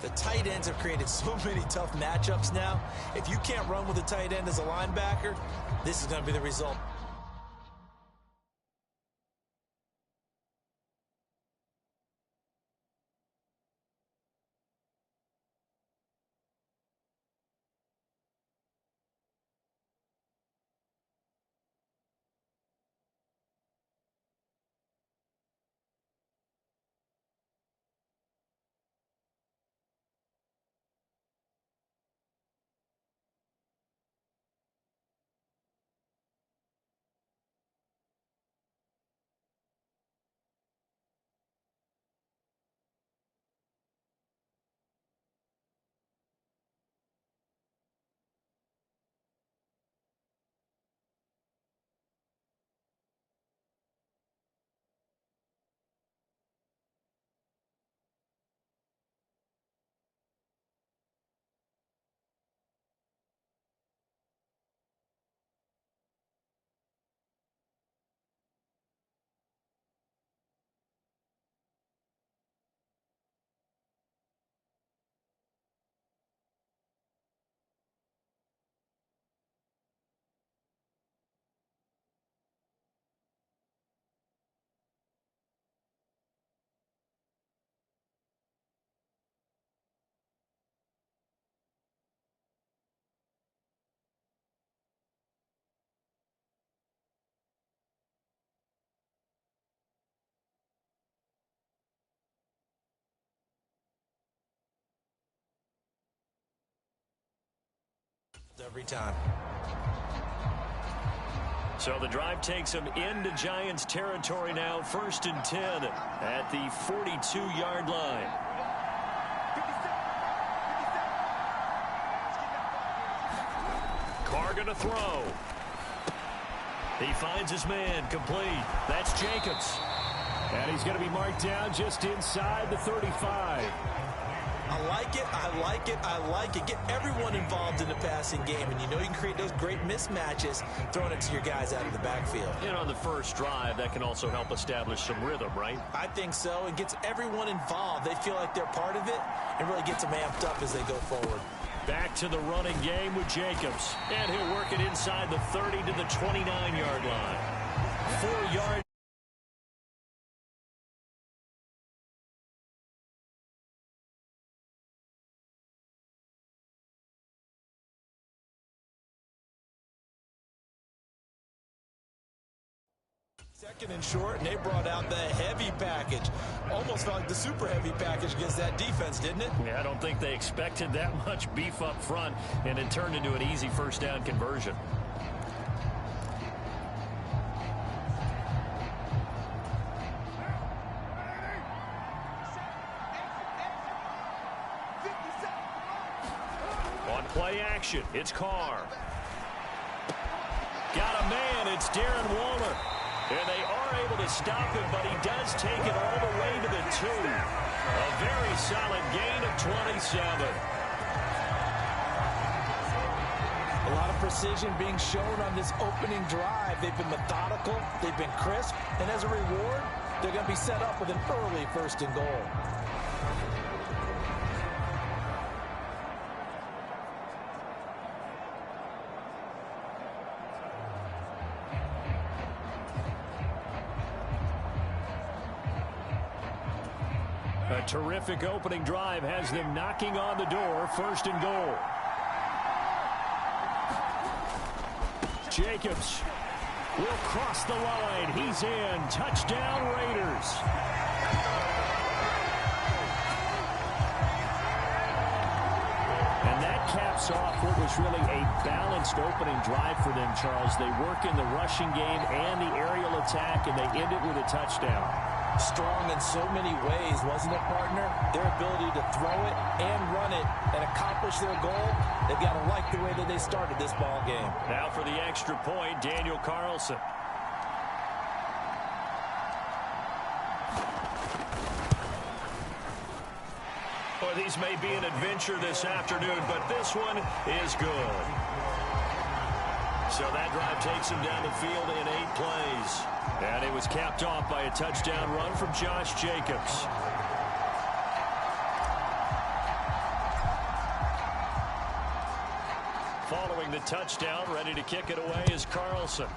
The tight ends have created so many tough matchups now. If you can't run with a tight end as a linebacker, this is going to be the result. Every time. So the drive takes them into Giants territory now, 1st and 10 at the 42-yard line. Carr going to throw. He finds his man, complete. That's Jacobs. And he's going to be marked down just inside the 35. I like it, I like it, I like it. Get everyone involved in the passing game, and you know you can create those great mismatches throwing it to your guys out of the backfield. And on the first drive, that can also help establish some rhythm, right? I think so. It gets everyone involved. They feel like they're part of it and really gets them amped up as they go forward. Back to the running game with Jacobs. And he'll work it inside the 30 to the 29-yard line. 4 yards. Second and short, and they brought out the heavy package. Almost felt like the super heavy package against that defense, didn't it? Yeah, I don't think they expected that much beef up front, and it turned into an easy first down conversion. On play action, it's Carr. Got a man, it's Darren Waller. And they are able to stop him, but he does take it all the way to the 2. A very solid gain of 27. A lot of precision being shown on this opening drive. They've been methodical, they've been crisp, and as a reward, they're going to be set up with an early 1st and goal. A terrific opening drive has them knocking on the door, 1st and goal. Jacobs will cross the line. He's in. Touchdown, Raiders. And that caps off what was really a balanced opening drive for them, Charles. They work in the rushing game and the aerial attack, and they end it with a touchdown. Strong in so many ways, wasn't it, partner? Their ability to throw it and run it and accomplish their goal, they've got to like the way that they started this ball game. Now for the extra point, Daniel Carlson. Well, these may be an adventure this afternoon, but this one is good. So that drive takes him down the field in 8 plays. And it was capped off by a touchdown run from Josh Jacobs. Following the touchdown, ready to kick it away is Carlson.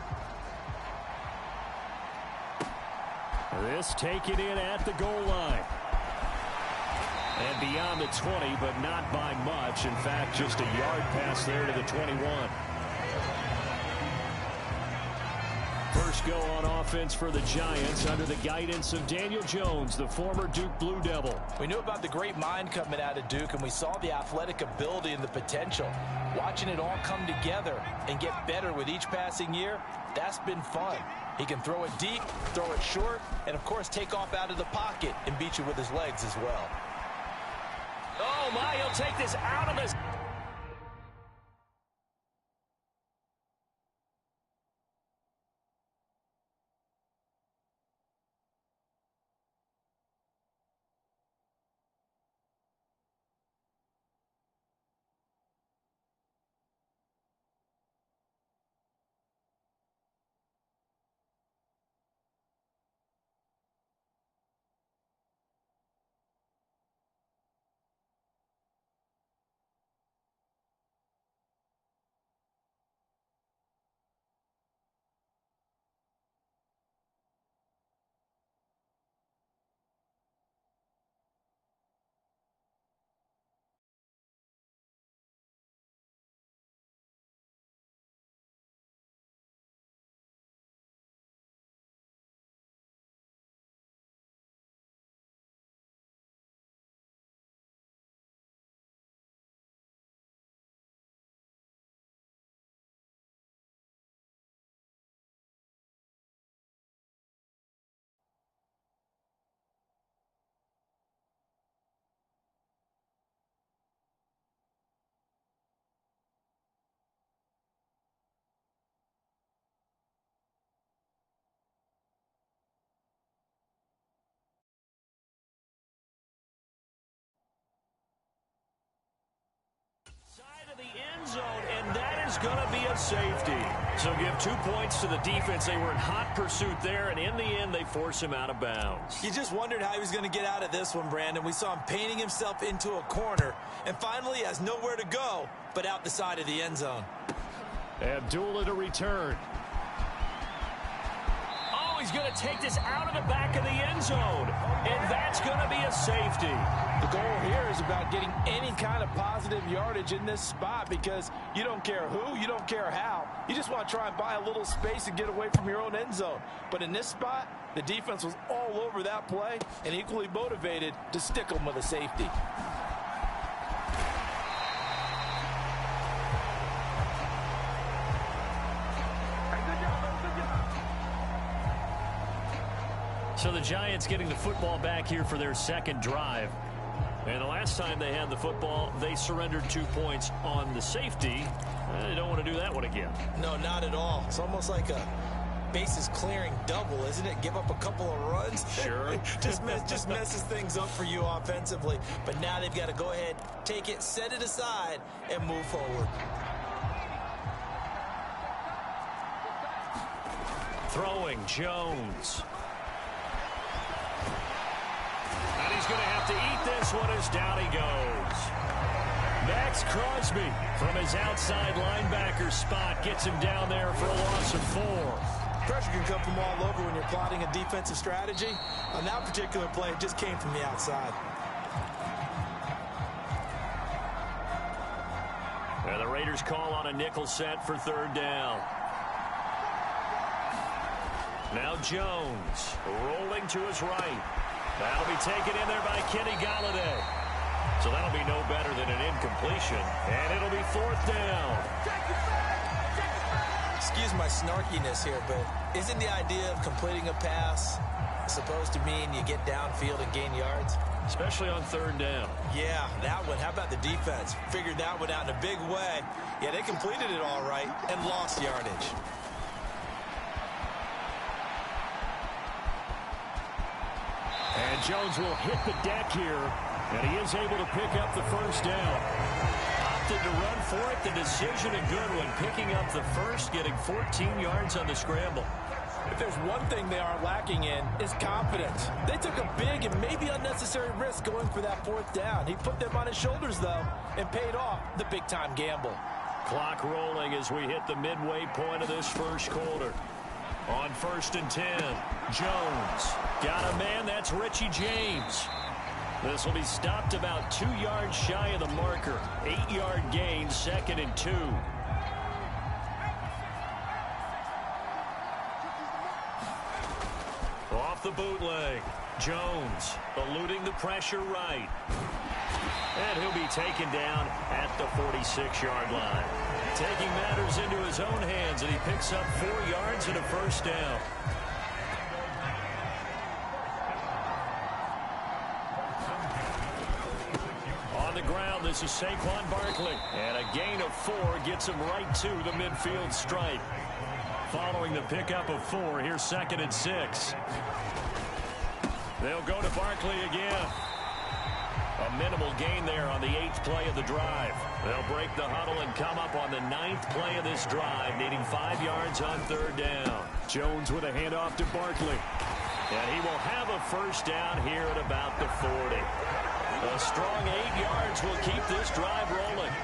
This taken in at the goal line. And beyond the 20, but not by much. In fact, just a yard pass there to the 21. First go on offense for the Giants under the guidance of Daniel Jones, the former Duke Blue Devil. We knew about the great mind coming out of Duke, and we saw the athletic ability and the potential. Watching it all come together and get better with each passing year, that's been fun. He can throw it deep, throw it short, and, of course, take off out of the pocket and beat you with his legs as well. Oh, my, he'll take this out of his... Side of the end zone, and that is going to be a safety. So give 2 points to the defense. They were in hot pursuit there, and in the end, they force him out of bounds. You just wondered how he was going to get out of this one, Brandon. We saw him painting himself into a corner, and finally he has nowhere to go but out the side of the end zone. Abdullah to return. Oh, he's going to take this out of the back of the end zone, and that's going to be a safety. The goal here is about getting any kind of positive yardage in this spot because you don't care who, you don't care how. You just want to try and buy a little space and get away from your own end zone. But in this spot, the defense was all over that play and equally motivated to stick them with a safety. So the Giants getting the football back here for their second drive. And the last time they had the football, they surrendered 2 points on the safety. They don't want to do that one again. No, not at all. It's almost like a bases clearing double, isn't it? Give up a couple of runs. Sure. just messes things up for you offensively. But now they've got to go ahead, take it, set it aside, and move forward. Throwing Jones. And he's going to have to eat this one as down he goes. Max Crosby from his outside linebacker spot gets him down there for a loss of 4. Pressure can come from all over when you're plotting a defensive strategy. On that particular play, it just came from the outside. And the Raiders call on a nickel set for third down. Now Jones rolling to his right. That'll be taken in there by Kenny Galladay. So that'll be no better than an incompletion. And it'll be fourth down. Excuse my snarkiness here, but isn't the idea of completing a pass supposed to mean you get downfield and gain yards? Especially on third down. Yeah, that one. How about the defense? Figured that one out in a big way. Yeah, they completed it all right and lost yardage. And Jones will hit the deck here, and he is able to pick up the first down. Opted to run for it. The decision a good one. Picking up the first, getting 14 yards on the scramble. If there's one thing they are lacking in, is confidence. They took a big and maybe unnecessary risk going for that fourth down. He put them on his shoulders, though, and paid off the big-time gamble. Clock rolling as we hit the midway point of this first quarter. On 1st and 10, Jones. Got a man, that's Richie James. This will be stopped about 2 yards shy of the marker. 8-yard gain, 2nd and 2. Off the bootleg. Jones eluding the pressure right. And he'll be taken down at the 46-yard line. Taking matters into his own hands, and he picks up 4 yards and a first down. On the ground, this is Saquon Barkley. And a gain of 4 gets him right to the midfield stripe. Following the pickup of 4, here's 2nd and 6. They'll go to Barkley again. A minimal gain there on the 8th play of the drive. They'll break the huddle and come up on the 9th play of this drive, needing 5 yards on 3rd down. Jones with a handoff to Barkley. And he will have a first down here at about the 40. A strong 8 yards will keep this drive rolling.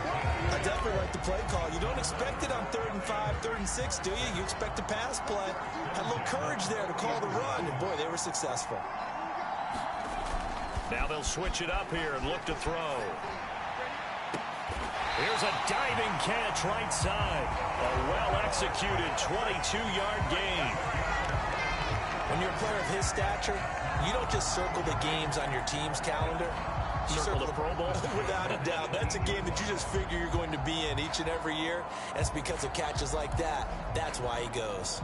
I definitely like the play call. You don't expect it on 3rd and 5, 3rd and 6, do you? You expect a pass play. Had a little courage there to call the run, and boy, they were successful. Now they'll switch it up here and look to throw. Here's a diving catch right side. A well-executed 22-yard gain. When you're a player of his stature, you don't just circle the games on your team's calendar. You circle the Pro Bowl? Without a doubt. That's a game that you just figure you're going to be in each and every year. And it's because of catches like that. That's why he goes.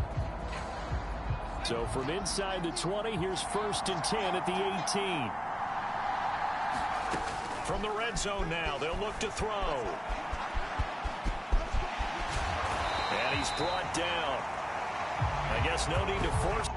So from inside the 20, here's 1st and 10 at the 18. From the red zone now, they'll look to throw. And he's brought down. I guess no need to force.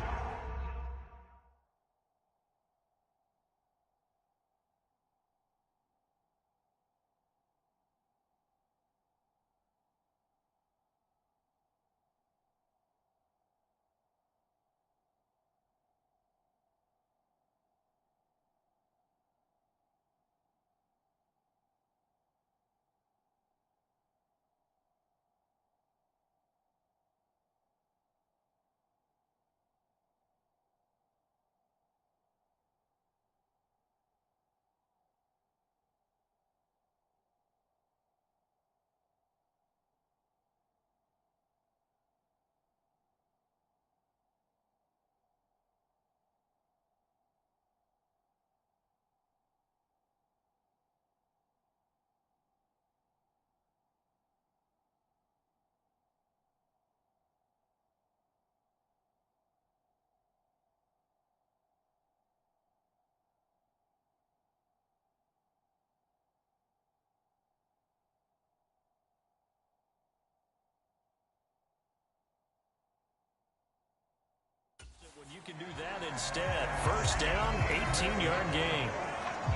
You can do that instead. First down, 18-yard gain.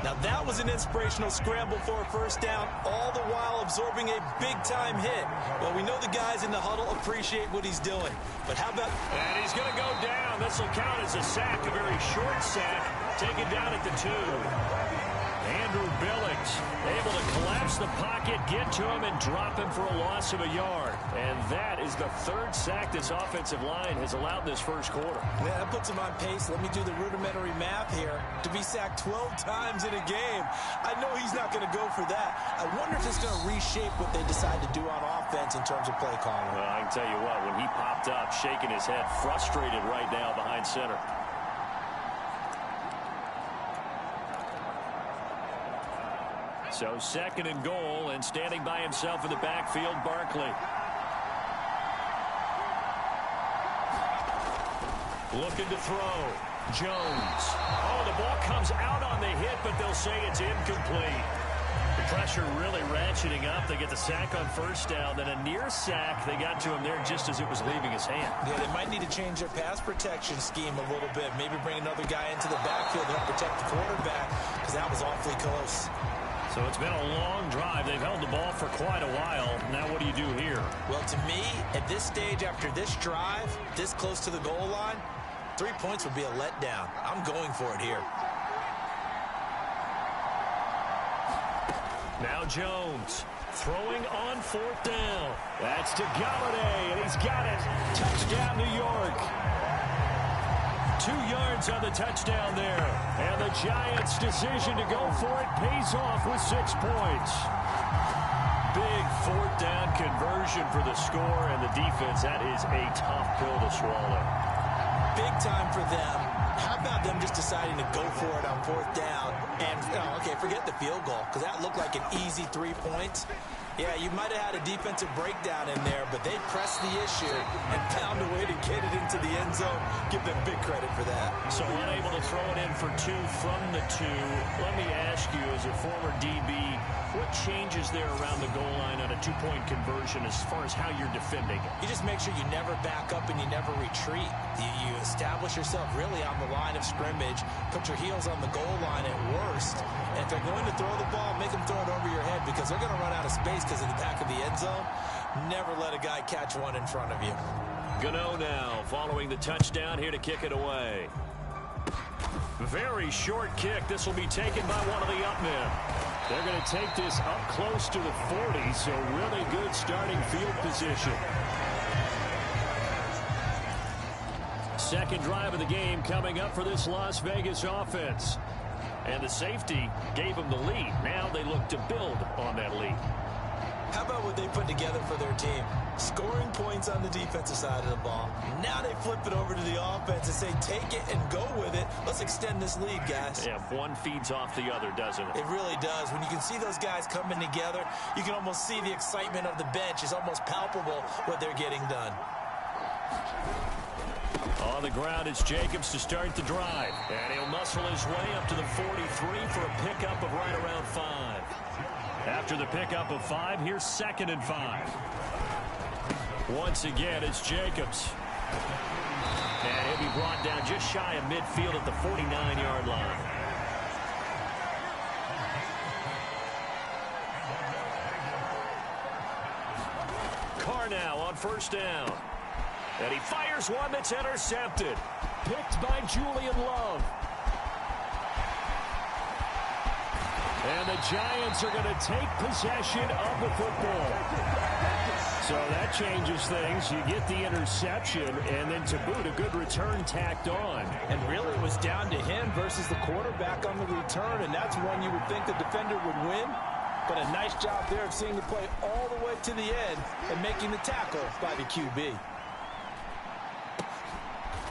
Now that was an inspirational scramble for a first down, all the while absorbing a big-time hit. Well, we know the guys in the huddle appreciate what he's doing. But how about... And he's going to go down. This will count as a sack, a very short sack, taken down at the 2. Andrew Billings able to collapse the pocket, get to him, and drop him for a loss of a yard. And that is the 3rd sack this offensive line has allowed this first quarter. Yeah, that puts him on pace. Let me do the rudimentary math here. To be sacked 12 times in a game, I know he's not going to go for that. I wonder if it's going to reshape what they decide to do on offense in terms of play calling. Well, I can tell you what, when he popped up, shaking his head, frustrated right now behind center. So 2nd and goal, and standing by himself in the backfield, Barkley. Looking to throw. Jones. Oh, the ball comes out on the hit, but they'll say it's incomplete. The pressure really ratcheting up. They get the sack on first down, then a near sack. They got to him there just as it was leaving his hand. Yeah, they might need to change their pass protection scheme a little bit. Maybe bring another guy into the backfield to help protect the quarterback, because that was awfully close. So it's been a long drive. They've held the ball for quite a while. Now what do you do here? Well, to me, at this stage, after this drive, this close to the goal line, 3 points would be a letdown. I'm going for it here. Now Jones throwing on 4th down. That's to Galladay, and he's got it. Touchdown, New York. 2 yards on the touchdown there. And the Giants' decision to go for it pays off with 6 points. Big 4th down conversion for the score, and the defense, that is a tough pill to swallow. Big time for them. How about them just deciding to go for it on 4th down? And, okay, forget the field goal, because that looked like an easy 3 points. Yeah, you might have had a defensive breakdown in there, but they pressed the issue and found a way to get it into the end zone. Give them big credit for that. So unable to throw it in for 2 from the 2. Let me ask you, as a former DB, what changes there around the goal line on a 2-point conversion as far as how you're defending it? You just make sure you never back up and you never retreat. You establish yourself really on the line of scrimmage, put your heels on the goal line at worst, and if they're going to throw the ball, make them throw it over your head because they're going to run out of space because of the back of the end zone. Never let a guy catch one in front of you. Gano now following the touchdown here to kick it away. Very short kick. This will be taken by one of the up men. They're going to take this up close to the 40, so really good starting field position. Second drive of the game coming up for this Las Vegas offense. And the safety gave them the lead. Now they look to build on that lead. How about what they put together for their team? Scoring points on the defensive side of the ball. Now they flip it over to the offense and say, take it and go with it. Let's extend this lead, guys. Yeah, one feeds off the other, doesn't it? It really does. When you can see those guys coming together, you can almost see the excitement of the bench. It's almost palpable what they're getting done. On the ground, it's Jacobs to start the drive. And he'll muscle his way up to the 43 for a pickup of right around 5. After the pickup of 5, here's 2nd and 5. Once again, it's Jacobs. And he'll be brought down just shy of midfield at the 49-yard line. Carr now on 1st down. And he fires one that's intercepted. Picked by Julian Love. And the Giants are going to take possession of the football. So that changes things. You get the interception, and then to boot, a good return tacked on. And really, it was down to him versus the quarterback on the return, and that's one you would think the defender would win. But a nice job there of seeing the play all the way to the end and making the tackle by the QB.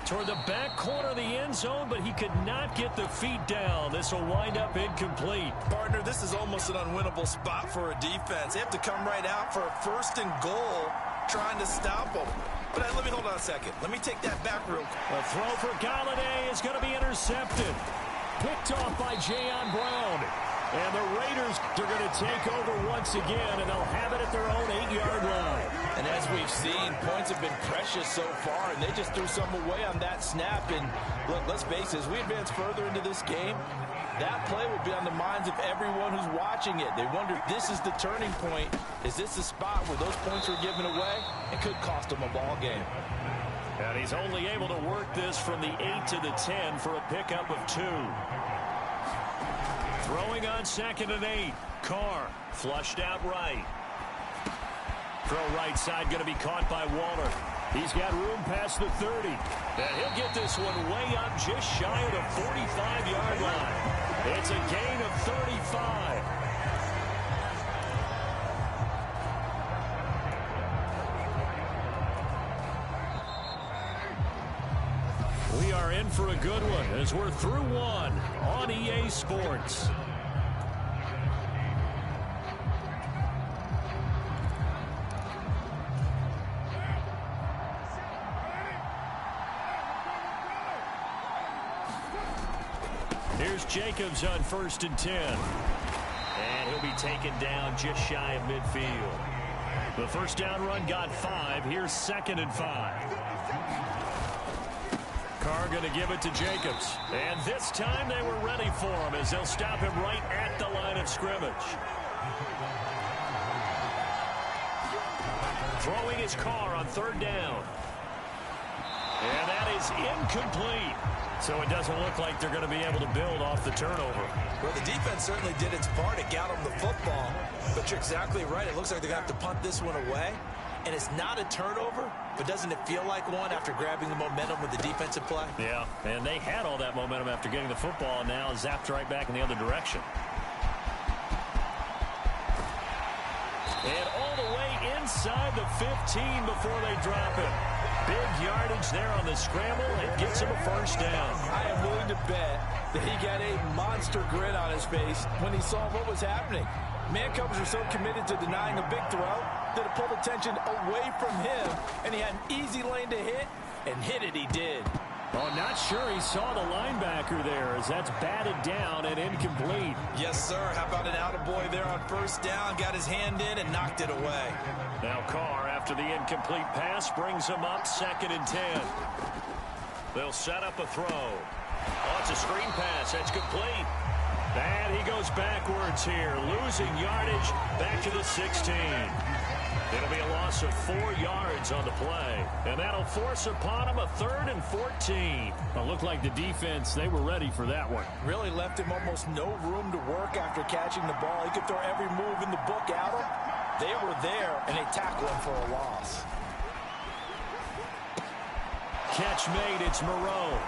Toward the back corner of the end zone, but he could not get the feet down. This will wind up incomplete. Partner, this is almost an unwinnable spot for a defense. They have to come right out for a 1st and goal trying to stop them. But let me hold on a second. Let me take that back real quick. A throw for Galladay is going to be intercepted. Picked off by Jayon Brown. And the Raiders are going to take over once again, and they'll have it at their own 8-yard line. And as we've seen, points have been precious so far, and they just threw some away on that snap. And look, let's face it, as we advance further into this game, that play will be on the minds of everyone who's watching it. They wonder if this is the turning point. Is this the spot where those points were given away? It could cost them a ball game. And he's only able to work this from the 8 to the 10 for a pickup of 2. Throwing on 2nd and 8. Carr flushed out right. Throw right side going to be caught by Waller. He's got room past the 30. And he'll get this one way up just shy of the 45-yard line. It's a gain of 35. We are in for a good one as we're through one on EA Sports. Here's Jacobs on 1st and 10. And he'll be taken down just shy of midfield. The 1st down run got 5. Here's 2nd and 5. Carr going to give it to Jacobs. And this time they were ready for him as they'll stop him right at the line of scrimmage. Throwing his Carr on 3rd down. And that is incomplete. So it doesn't look like they're going to be able to build off the turnover. Well, the defense certainly did its part. It got them the football. But you're exactly right. It looks like they're going to have to punt this one away. And it's not a turnover, but doesn't it feel like one after grabbing the momentum with the defensive play? Yeah, and they had all that momentum after getting the football, and now zapped right back in the other direction. And all the way inside the 15 before they drop it. Big yardage there on the scramble. It gets him a first down. I am willing to bet that he got a monster grin on his face when he saw what was happening. Man-covers are so committed to denying a big throw that it pulled attention away from him, and he had an easy lane to hit, and hit it he did. Oh, not sure he saw the linebacker there as that's batted down and incomplete. Yes, sir. How about an attaboy there on first down? Got his hand in and knocked it away. Now Carr, after the incomplete pass, brings him up 2nd and 10. They'll set up a throw. Oh, it's a screen pass. That's complete. And he goes backwards here, losing yardage back to the 16. It'll be a loss of 4 yards on the play. And that'll force upon him a 3rd and 14. It looked like the defense, they were ready for that one. Really left him almost no room to work after catching the ball. He could throw every move in the book at him. They were there, and they tackled him for a loss. Catch made, it's Moreau.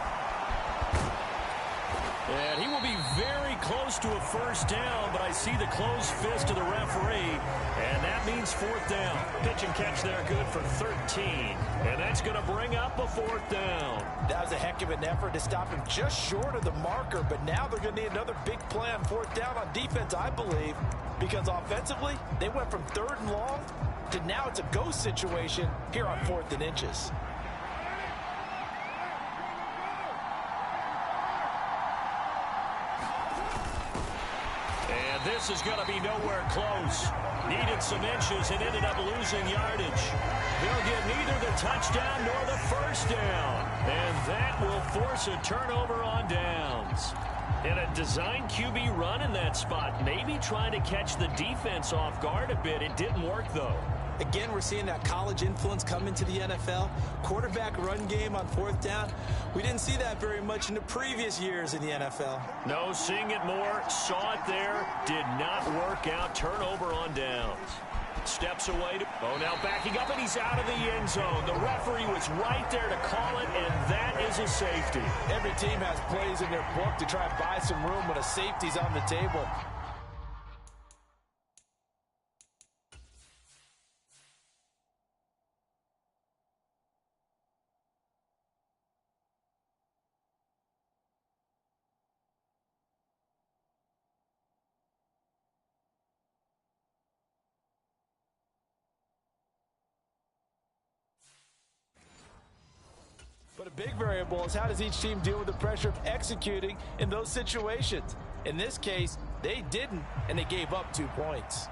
And he will be very close to a first down, but I see the closed fist of the referee, and that means 4th down. Pitch and catch there good for 13, and that's going to bring up a 4th down. That was a heck of an effort to stop him just short of the marker, but now they're going to need another big play on 4th down on defense, I believe, because offensively, they went from 3rd and long to now it's a go situation here on 4th and inches. This is going to be nowhere close. Needed some inches and ended up losing yardage. They'll get neither the touchdown nor the first down. And that will force a turnover on downs. And a design QB run in that spot. Maybe trying to catch the defense off guard a bit. It didn't work, though. Again, we're seeing that college influence come into the NFL. Quarterback run game on 4th down. We didn't see that very much in the previous years in the NFL. No, seeing it more. Saw it there. Did not work out. Turnover on downs. Steps away. Oh, now backing up, and he's out of the end zone. The referee was right there to call it, and that is a safety. Every team has plays in their book to try and buy some room when a safety's on the table. But a big variable is how does each team deal with the pressure of executing in those situations. In this case, they didn't, and they gave up 2 points.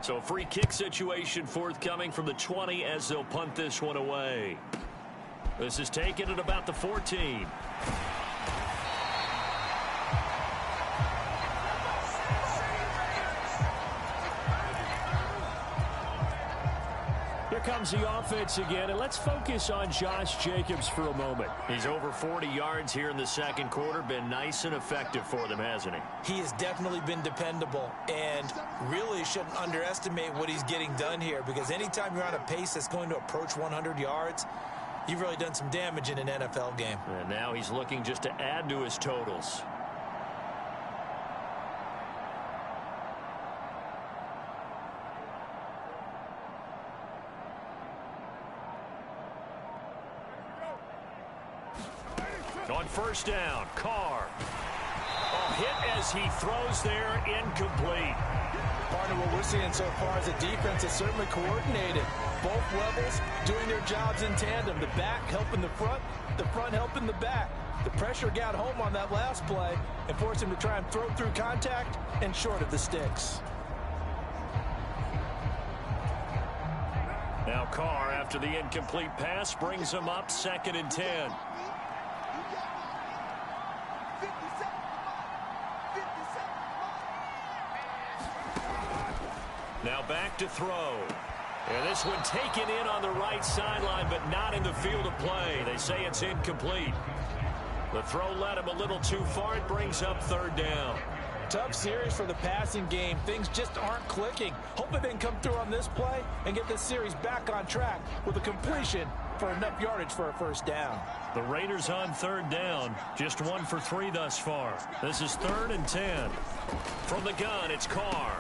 So a free kick situation forthcoming from the 20 as they'll punt this one away. This is taken at about the 14. Here comes the offense again, and let's focus on Josh Jacobs for a moment. He's over 40 yards here in the 2nd quarter. Been nice and effective for them, hasn't he? He has definitely been dependable, and really shouldn't underestimate what he's getting done here, because anytime you're on a pace that's going to approach 100 yards, you've really done some damage in an NFL game. And now he's looking just to add to his totals. On first down, Carr. A hit as he throws there, incomplete. Partner, what we're seeing so far is a defense that's certainly coordinated. Both levels doing their jobs in tandem. The back helping the front helping the back. The pressure got home on that last play and forced him to try and throw through contact and short of the sticks. Now Carr, after the incomplete pass, brings him up 2nd and 10. Now back to throw. And this one taken in on the right sideline, but not in the field of play. They say it's incomplete. The throw led him a little too far. It brings up third down. Tough series for the passing game. Things just aren't clicking. Hoping they can come through on this play and get this series back on track with a completion for enough yardage for a first down. The Raiders on third down. Just 1 for 3 thus far. This is 3rd and 10. From the gun, it's Carr.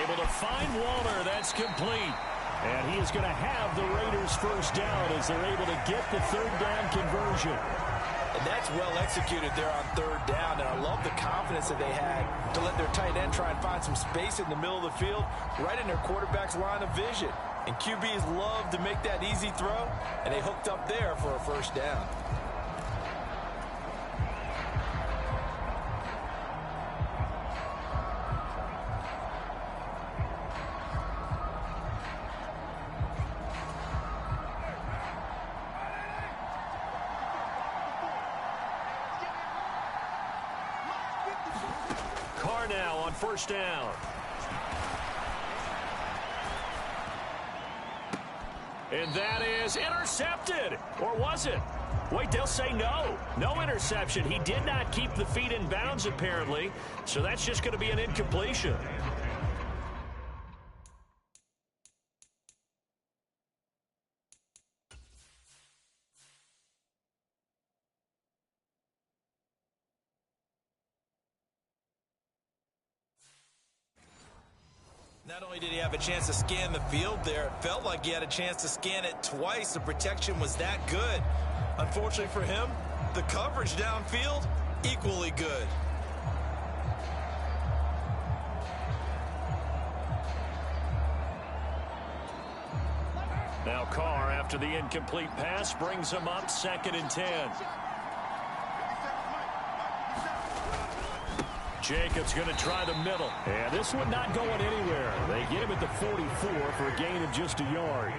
Able to find Waller. That's complete. And he is going to have the Raiders first down as they're able to get the third down conversion. And that's well executed there on third down. And I love the confidence that they had to let their tight end try and find some space in the middle of the field, right in their quarterback's line of vision. And QBs love to make that easy throw, and they hooked up there for a first down. Carr now on first down. And that is intercepted. Or was it? Wait, they'll say no. No interception. He did not keep the feet in bounds, apparently. So that's just going to be an incompletion. Not only did he have a chance to scan the field there, it felt like he had a chance to scan it twice. The protection was that good. Unfortunately for him, the coverage downfield, equally good. Now Carr, after the incomplete pass, brings him up 2nd and 10. Jacobs going to try the middle. And this one not going anywhere. They get him at the 44 for a gain of just a yard.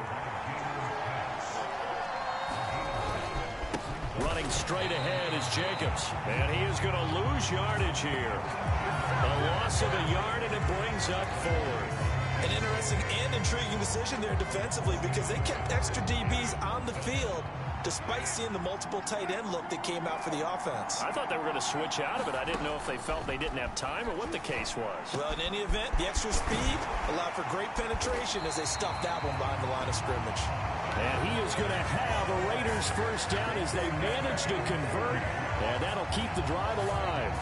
Running straight ahead is Jacobs. And he is going to lose yardage here. A loss of a yard, and it brings up 4th. An interesting and intriguing decision there defensively because they kept extra DBs on the field despite seeing the multiple tight end look that came out for the offense. I thought they were going to switch out of it. I didn't know if they felt they didn't have time or what the case was. Well, in any event, the extra speed allowed for great penetration as they stuffed that one behind the line of scrimmage. And he is going to have a Raiders first down as they manage to convert, and that'll keep the drive alive.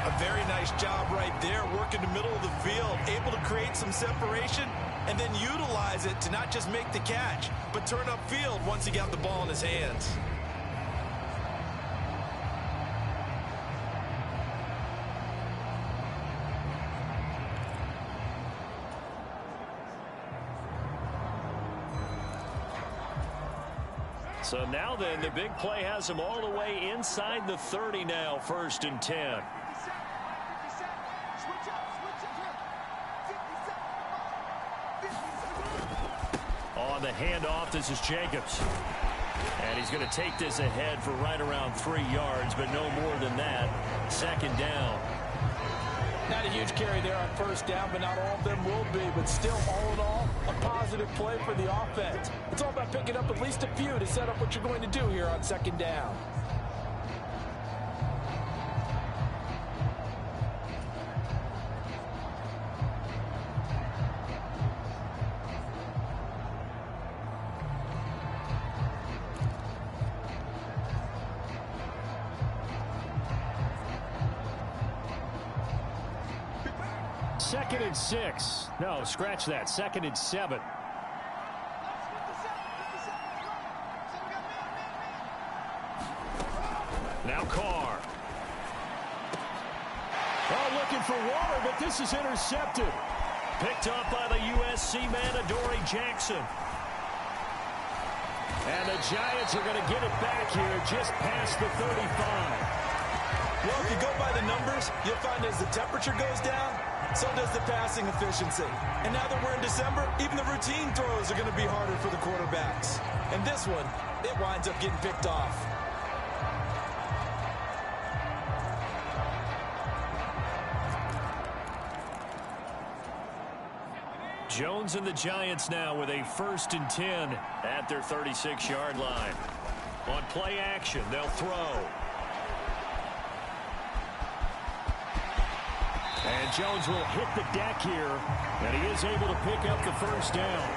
A very nice job right there, working the middle of the field, able to create some separation and then utilize it to not just make the catch, but turn upfield once he got the ball in his hands. So now then, the big play has him all the way inside the 30 now, 1st and 10. On the handoff, this is Jacobs. And he's going to take this ahead for right around 3 yards, but no more than that. 2nd down. Not a huge carry there on first down, but not all of them will be. But still, all in all, a positive play for the offense. It's all about picking up at least a few to set up what you're going to do here on 2nd down. Second and 6. No, scratch that. 2nd and 7. Now Carr. Oh, looking for Waller, but this is intercepted. Picked up by the USC man, Adoree Jackson. And the Giants are going to get it back here just past the 35. Well, if you go by the numbers, you'll find as the temperature goes down, so does the passing efficiency. And now that we're in December, even the routine throws are going to be harder for the quarterbacks. And this one, it winds up getting picked off. Jones and the Giants now with a 1st and 10 at their 36-yard line. On play action, they'll throw. And Jones will hit the deck here, and he is able to pick up the 1st down.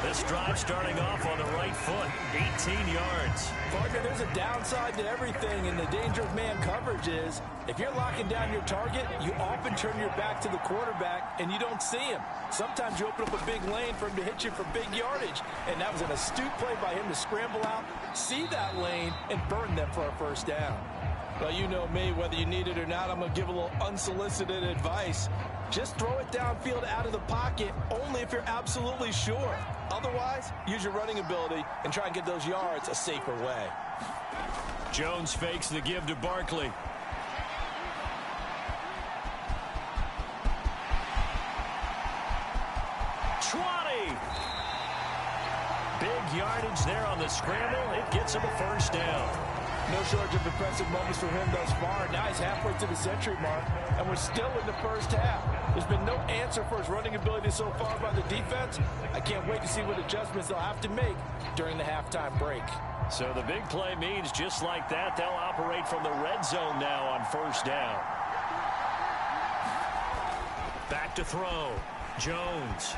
This drive starting off on the right foot, 18 yards. Partner, there's a downside to everything, and the danger of man coverage is if you're locking down your target, you often turn your back to the quarterback, and you don't see him. Sometimes you open up a big lane for him to hit you for big yardage, and that was an astute play by him to scramble out, see that lane, and burn them for a 1st down. Well, you know me, whether you need it or not, I'm going to give a little unsolicited advice. Just throw it downfield out of the pocket only if you're absolutely sure. Otherwise, use your running ability and try and get those yards a safer way. Jones fakes the give to Barkley. Big yardage there on the scramble. It gets him a 1st down. No shortage of impressive moments for him thus far. Now he's halfway to the century mark, and we're still in the 1st half. There's been no answer for his running ability so far by the defense. I can't wait to see what adjustments they'll have to make during the halftime break. So the big play means just like that, they'll operate from the red zone now on 1st down. Back to throw. Jones.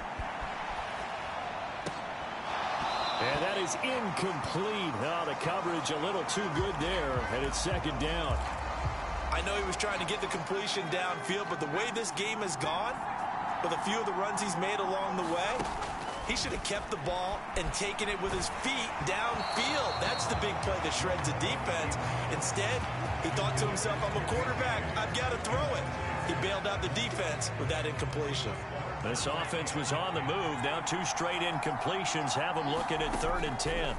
And that is incomplete. Oh, the coverage a little too good there, and it's 2nd down. I know he was trying to get the completion downfield, but the way this game has gone, with a few of the runs he's made along the way, he should have kept the ball and taken it with his feet downfield. That's the big play that shreds the defense. Instead, he thought to himself, I'm a quarterback, I've got to throw it. He bailed out the defense with that incompletion. This offense was on the move. Now 2 straight incompletions have them looking at 3rd and 10. And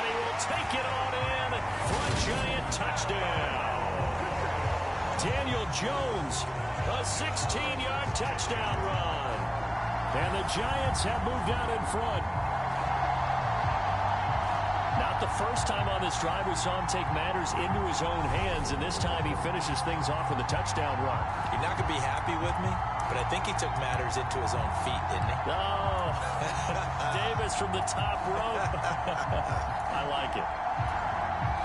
he will take it on in for a Giant touchdown. Daniel Jones, a 16-yard touchdown run. And the Giants have moved out in front. Not the first time on this drive we saw him take matters into his own hands, and this time he finishes things off with a touchdown run. You're not going to be happy with me, but I think he took matters into his own feet, didn't he? Oh, Davis from the top rope. I like it.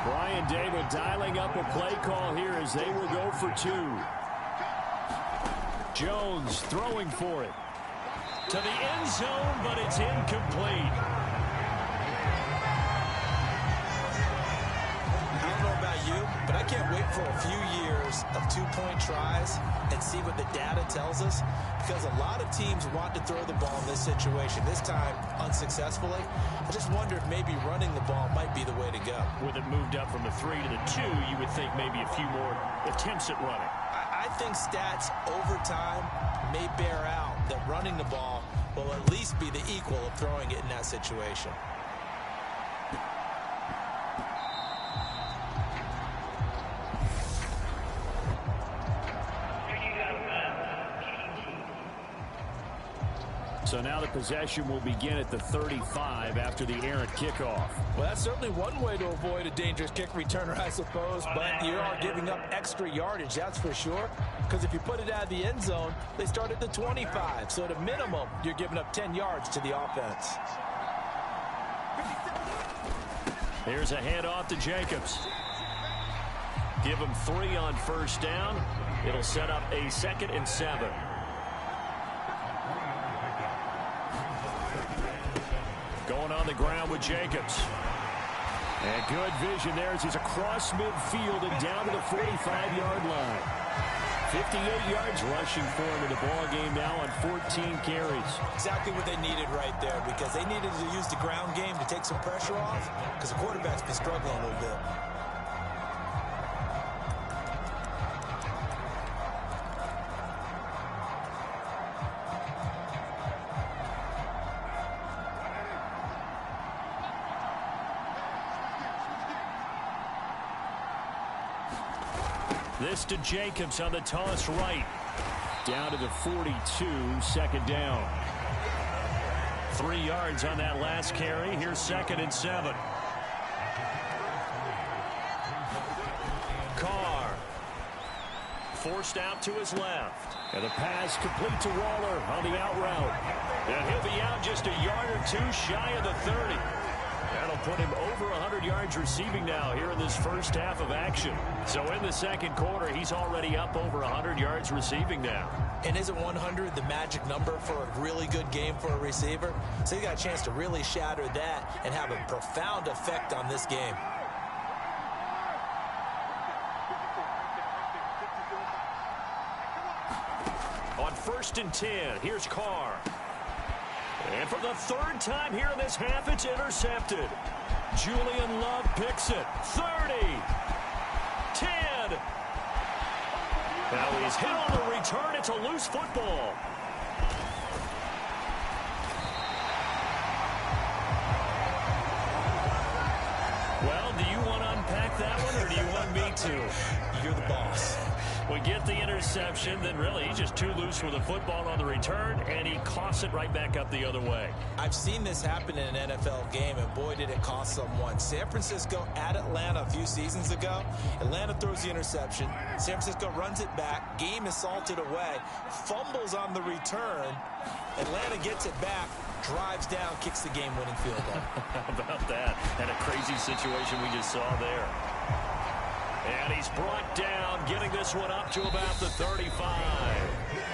Brian David dialing up a play call here as they will go for 2. Jones throwing for it. To the end zone, but it's incomplete. But I can't wait for a few years of 2-point tries and see what the data tells us, because a lot of teams want to throw the ball in this situation, this time unsuccessfully. I just wonder if maybe running the ball might be the way to go. With it moved up from the 3 to the 2, you would think maybe a few more attempts at running. I think stats over time may bear out that running the ball will at least be the equal of throwing it in that situation. So now the possession will begin at the 35 after the errant kickoff. Well, that's certainly one way to avoid a dangerous kick returner, I suppose, but you are giving up extra yardage, that's for sure, because if you put it out of the end zone, they start at the 25, so at a minimum, you're giving up 10 yards to the offense. Here's a handoff to Jacobs. Give him 3 on 1st down. It'll set up a 2nd and 7. Going on the ground with Jacobs. And good vision there as he's across midfield and down to the 45-yard line. 58 yards rushing for him in the ball game now on 14 carries. Exactly what they needed right there, because they needed to use the ground game to take some pressure off, because the quarterback's been struggling a little bit. This to Jacobs on the toss right. Down to the 42, 2nd down. 3 yards on that last carry. Here's 2nd and 7. Carr forced out to his left. And the pass complete to Waller on the out route. And he'll be out just a yard or two shy of the 30. That'll put him over 100 yards receiving now here in this first half of action. So in the second quarter, he's already up over 100 yards receiving now. And isn't 100 the magic number for a really good game for a receiver? So you got a chance to really shatter that and have a profound effect on this game. On 1st and 10, here's Carr. And for the third time here in this half, it's intercepted. Julian Love picks it. 30. 10. Now he's hit on the return. It's a loose football. Well, do you want to unpack that one, or do you want me to? You're the boss. We get the interception, then really he's just too loose with the football on the return, and he coughs it right back up the other way. I've seen this happen in an NFL game, and boy, did it cost someone. San Francisco at Atlanta a few seasons ago. Atlanta throws the interception. San Francisco runs it back. Game is salted away. Fumbles on the return. Atlanta gets it back, drives down, kicks the game-winning field goal. How about that? And a crazy situation we just saw there. And he's brought down, getting this one up to about the 35.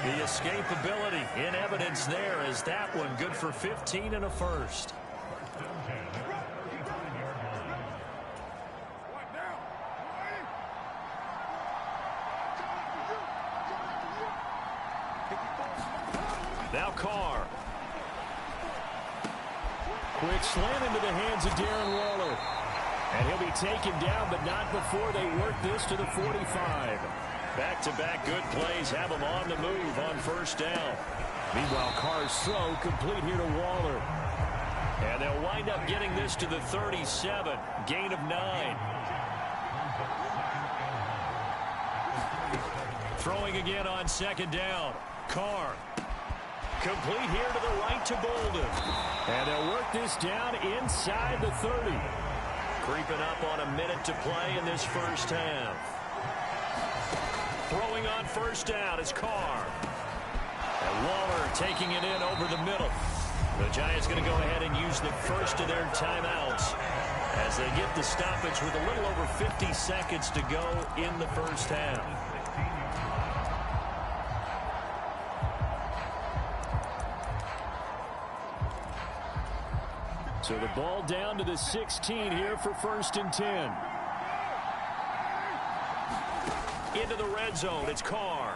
The escapability in evidence there is that one good for 15 and a first. Now Carr. Quick slant into the hands of Darren Waller. And he'll be taken down, but not before they work this to the 45. Back-to-back good plays have him on the move on first down. Meanwhile, Carr's throw complete here to Waller. And they'll wind up getting this to the 37. Gain of 9. Throwing again on second down. Carr. Complete here to the right to Bolden. And they'll work this down inside the 30. Creeping up on a minute to play in this first half. Throwing on first down is Carr. And Waller taking it in over the middle. The Giants going to go ahead and use the first of their timeouts as they get the stoppage with a little over 50 seconds to go in the first half. So the ball down to the 16 here for 1st and 10. Into the red zone, it's Carr.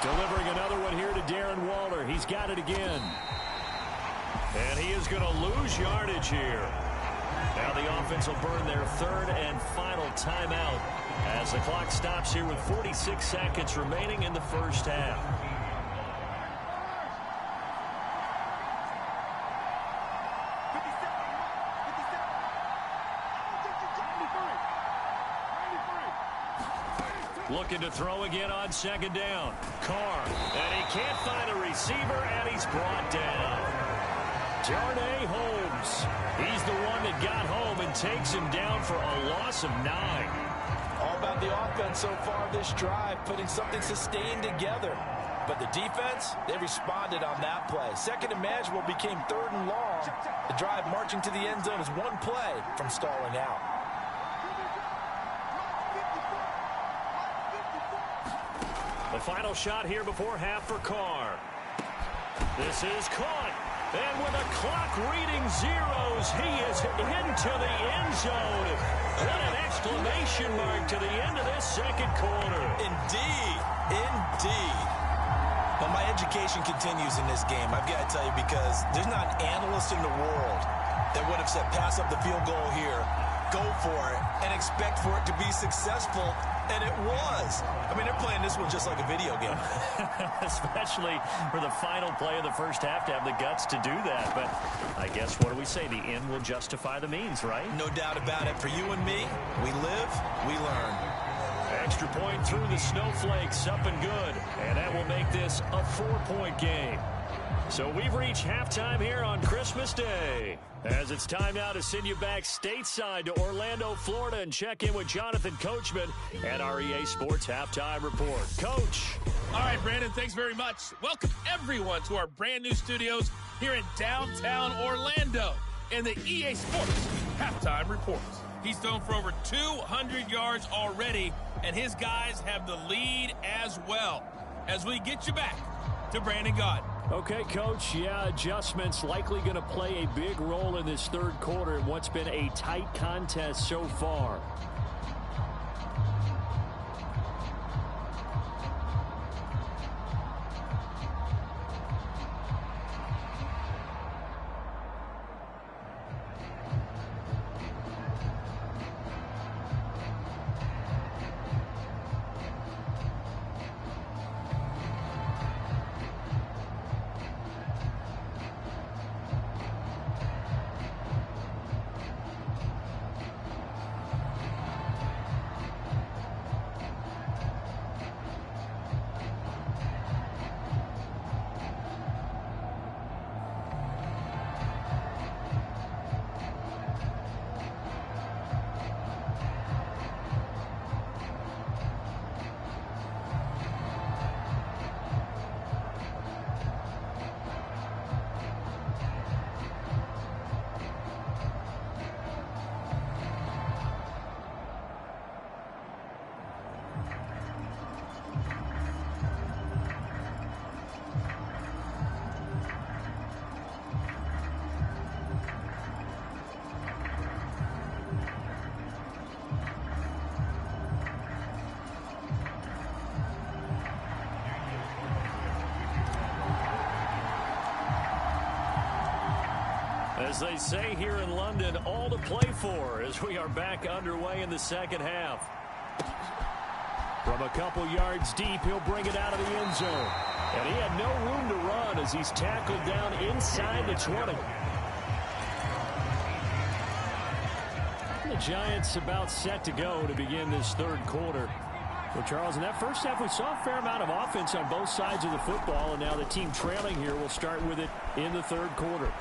Delivering another one here to Darren Waller. He's got it again. And he is going to lose yardage here. Now the offense will burn their third and final timeout as the clock stops here with 46 seconds remaining in the first half. Looking to throw again on second down. Carr, and he can't find a receiver, and he's brought down. Darnay Holmes. He's the one that got home and takes him down for a loss of 9. All about the offense so far this drive, putting something sustained together. But the defense, they responded on that play. Second and manageable became 3rd and long. The drive marching to the end zone is one play from stalling out. The final shot here before half for Carr. This is caught. And with the clock reading zeros, he is into the end zone. What an exclamation mark to the end of this second quarter. Indeed. Indeed. But my education continues in this game, I've got to tell you, because there's not an analyst in the world that would have said pass up the field goal here, go for it, and expect for it to be successful. And it was. I mean, they're playing this one just like a video game. Especially for the final play of the first half to have the guts to do that. But I guess, what do we say? The end will justify the means, right? No doubt about it. For you and me, we live, we learn. Extra point through the snowflakes, up and good. And that will make this a 4-point game. So we've reached halftime here on Christmas Day. As it's time now to send you back stateside to Orlando, Florida, and check in with Jonathan Coachman at our EA Sports Halftime Report. Coach. All right, Brandon, thanks very much. Welcome, everyone, to our brand-new studios here in downtown Orlando in the EA Sports Halftime Report. He's thrown for over 200 yards already, and his guys have the lead as well. As we get you back to Brandon Gaudin. Okay, Coach, yeah, adjustments likely going to play a big role in this third quarter in what's been a tight contest so far. As they say here in London, all to play for as we are back underway in the second half. From a couple yards deep, he'll bring it out of the end zone. And he had no room to run as he's tackled down inside the 20. The Giants about set to go to begin this third quarter. Well, Charles, in that first half, we saw a fair amount of offense on both sides of the football, and now the team trailing here will start with it in the third quarter.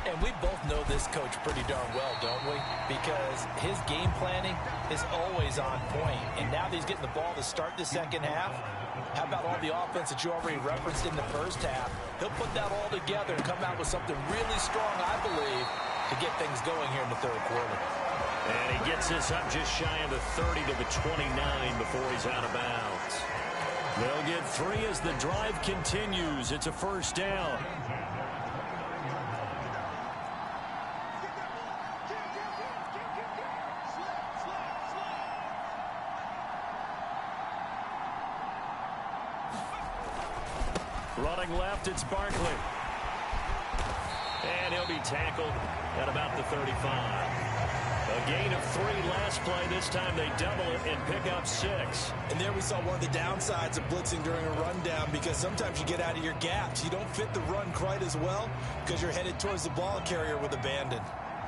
And we both know this coach pretty darn well, don't we? Because his game planning is always on point. And now that he's getting the ball to start the second half, how about all the offense that you already referenced in the first half? He'll put that all together and come out with something really strong, I believe, to get things going here in the third quarter. And he gets this up just shy of the 30 to the 29 before he's out of bounds. They'll get 3 as the drive continues. It's a first down. Running left, it's Barkley. And he'll be tackled at about the 35. A gain of 3 last play. This time they double it and pick up 6. And there we saw one of the downsides of blitzing during a rundown, because sometimes you get out of your gaps. You don't fit the run quite as well because you're headed towards the ball carrier with abandon.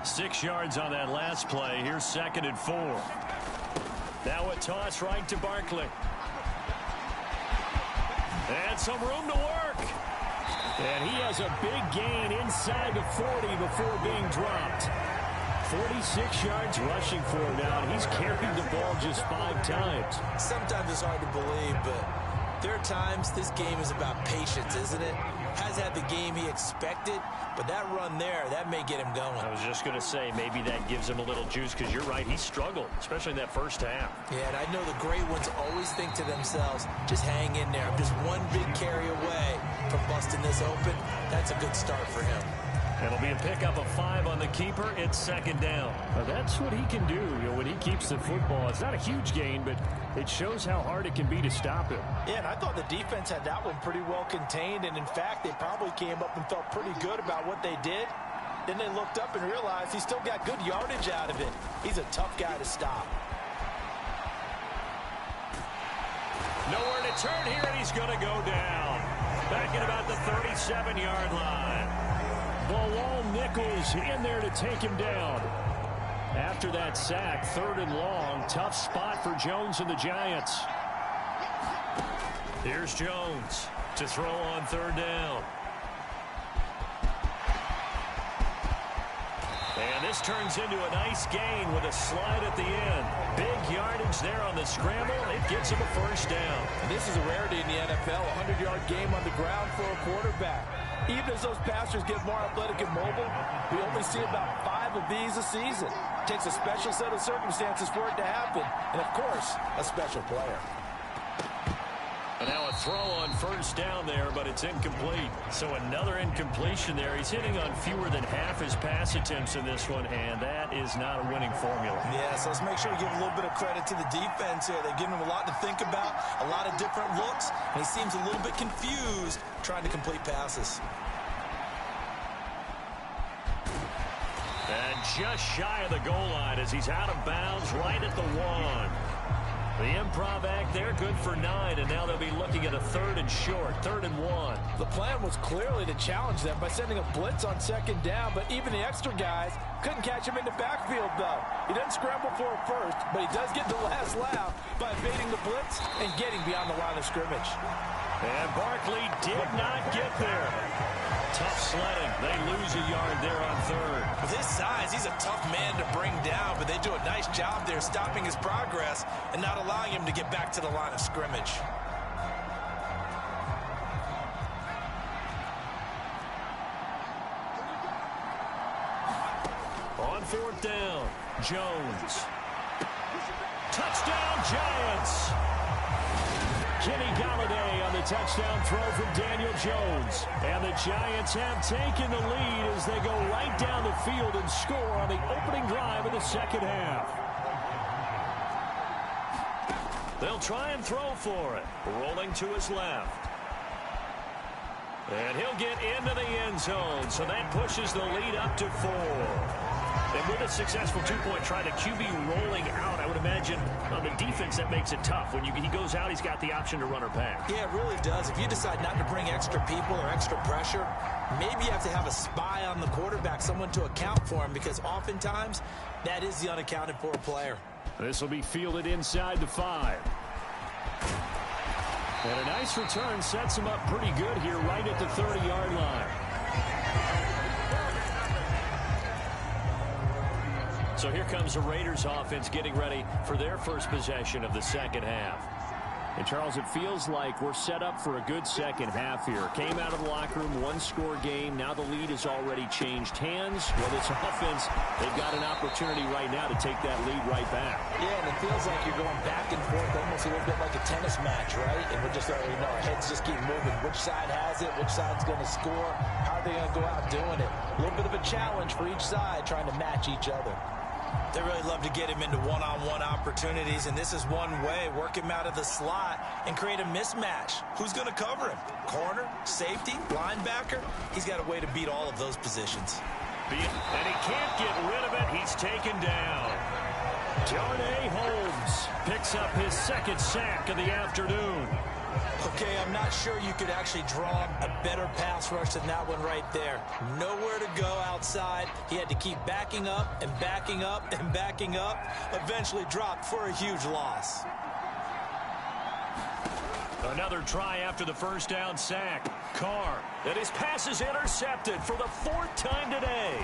6 yards on that last play. Here's 2nd and 4. Now a toss right to Barkley. And some room to work. And he has a big gain inside the 40 before being dropped. 46 yards rushing for him now, and he's carried the ball just 5 times. Sometimes it's hard to believe, but there are times this game is about patience, isn't it? Has had the game he expected, but that run there, that may get him going. I was just going to say, maybe that gives him a little juice, because you're right, he struggled, especially in that first half. Yeah, and I know the great ones always think to themselves, just hang in there. I'm just one big carry away from busting this open. That's a good start for him. It'll be a pickup of 5 on the keeper. It's 2nd down. Now that's what he can do, when he keeps the football. It's not a huge gain, but it shows how hard it can be to stop him. Yeah, and I thought the defense had that one pretty well contained, and in fact, they probably came up and felt pretty good about what they did. Then they looked up and realized he still got good yardage out of it. He's a tough guy to stop. Nowhere to turn here, and he's going to go down. Back at about the 37-yard line. Bilal Nichols in there to take him down. After that sack, 3rd and long. Tough spot for Jones and the Giants. Here's Jones to throw on 3rd down. And this turns into a nice gain with a slide at the end. Big yardage there on the scramble. It gets him a first down. And this is a rarity in the NFL, a 100-yard game on the ground for a quarterback. Even as those passers get more athletic and mobile, we only see about 5 of these a season. It takes a special set of circumstances for it to happen, and, of course, a special player. And now a throw on first down there, but it's incomplete. So another incompletion there. He's hitting on fewer than half his pass attempts in this one, and that is not a winning formula. Yeah, so let's make sure we give a little bit of credit to the defense here. They've given him a lot to think about, a lot of different looks, and he seems a little bit confused trying to complete passes. And just shy of the goal line as he's out of bounds right at the 1. The improv act there, good for 9, and now they'll be looking at a 3rd and short, 3rd and 1. The plan was clearly to challenge them by sending a blitz on 2nd down, but even the extra guys couldn't catch him in the backfield, though. He doesn't scramble for it first, but he does get the last laugh by evading the blitz and getting beyond the line of scrimmage. And Barkley did not get there. Tough sledding. They lose a yard there on 3rd. With his size, he's a tough man to bring down, but they do a nice job there stopping his progress and not allowing him to get back to the line of scrimmage. On 4th down, Jones. Touchdown, Giants! Kenny Golladay on the touchdown throw from Daniel Jones. And the Giants have taken the lead as they go right down the field and score on the opening drive of the 2nd half. They'll try and throw for it. Rolling to his left. And he'll get into the end zone, so that pushes the lead up to 4. And with a successful 2-point try, the QB rolling out, I would imagine on the defense that makes it tough. When he goes out, he's got the option to run or pass. Yeah, it really does. If you decide not to bring extra people or extra pressure, maybe you have to have a spy on the quarterback, someone to account for him, because oftentimes that is the unaccounted for player. This will be fielded inside the 5. And a nice return sets him up pretty good here right at the 30-yard line. So here comes the Raiders offense getting ready for their first possession of the 2nd half. And, Charles, it feels like we're set up for a good 2nd half here. Came out of the locker room, 1-score game. Now the lead has already changed hands. Well, this offense, they've got an opportunity right now to take that lead right back. Yeah, and it feels like you're going back and forth almost a little bit like a tennis match, right? And we're just already know our heads just keep moving. Which side has it? Which side's going to score? How are they going to go out doing it? A little bit of a challenge for each side trying to match each other. They really love to get him into one-on-one opportunities, and this is one way. Work him out of the slot and create a mismatch. Who's going to cover him? Corner, safety, linebacker? He's got a way to beat all of those positions. And he can't get rid of it. He's taken down. Darnay Holmes picks up his 2nd sack of the afternoon. Okay, I'm not sure you could actually draw a better pass rush than that one right there. Nowhere to go outside. He had to keep backing up and backing up and backing up. Eventually dropped for a huge loss. Another try after the 1st down sack. Carr, and his pass is intercepted for the 4th time today.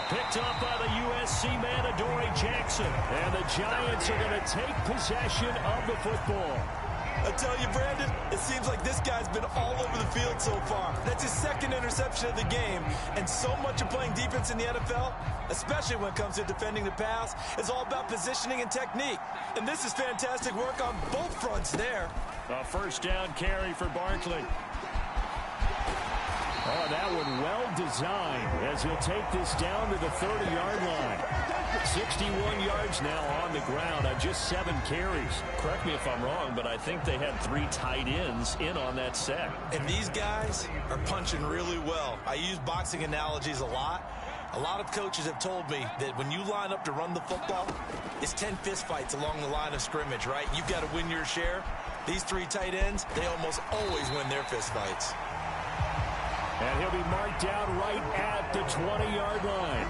Picked up by the USC man, Adoree Jackson. And the Giants are going to take possession of the football. I tell you, Brandon, it seems like this guy's been all over the field so far. That's his 2nd interception of the game. And so much of playing defense in the NFL, especially when it comes to defending the pass, is all about positioning and technique. And this is fantastic work on both fronts there. A 1st down carry for Barkley. Oh, that one well designed as he'll take this down to the 30-yard line. 61 yards now on the ground on just 7 carries. Correct me if I'm wrong, but I think they had 3 tight ends in on that set. And these guys are punching really well. I use boxing analogies a lot. A lot of coaches have told me that when you line up to run the football, it's 10 fistfights along the line of scrimmage, right? You've got to win your share. These 3 tight ends, they almost always win their fistfights. And he'll be marked down right at the 20-yard line.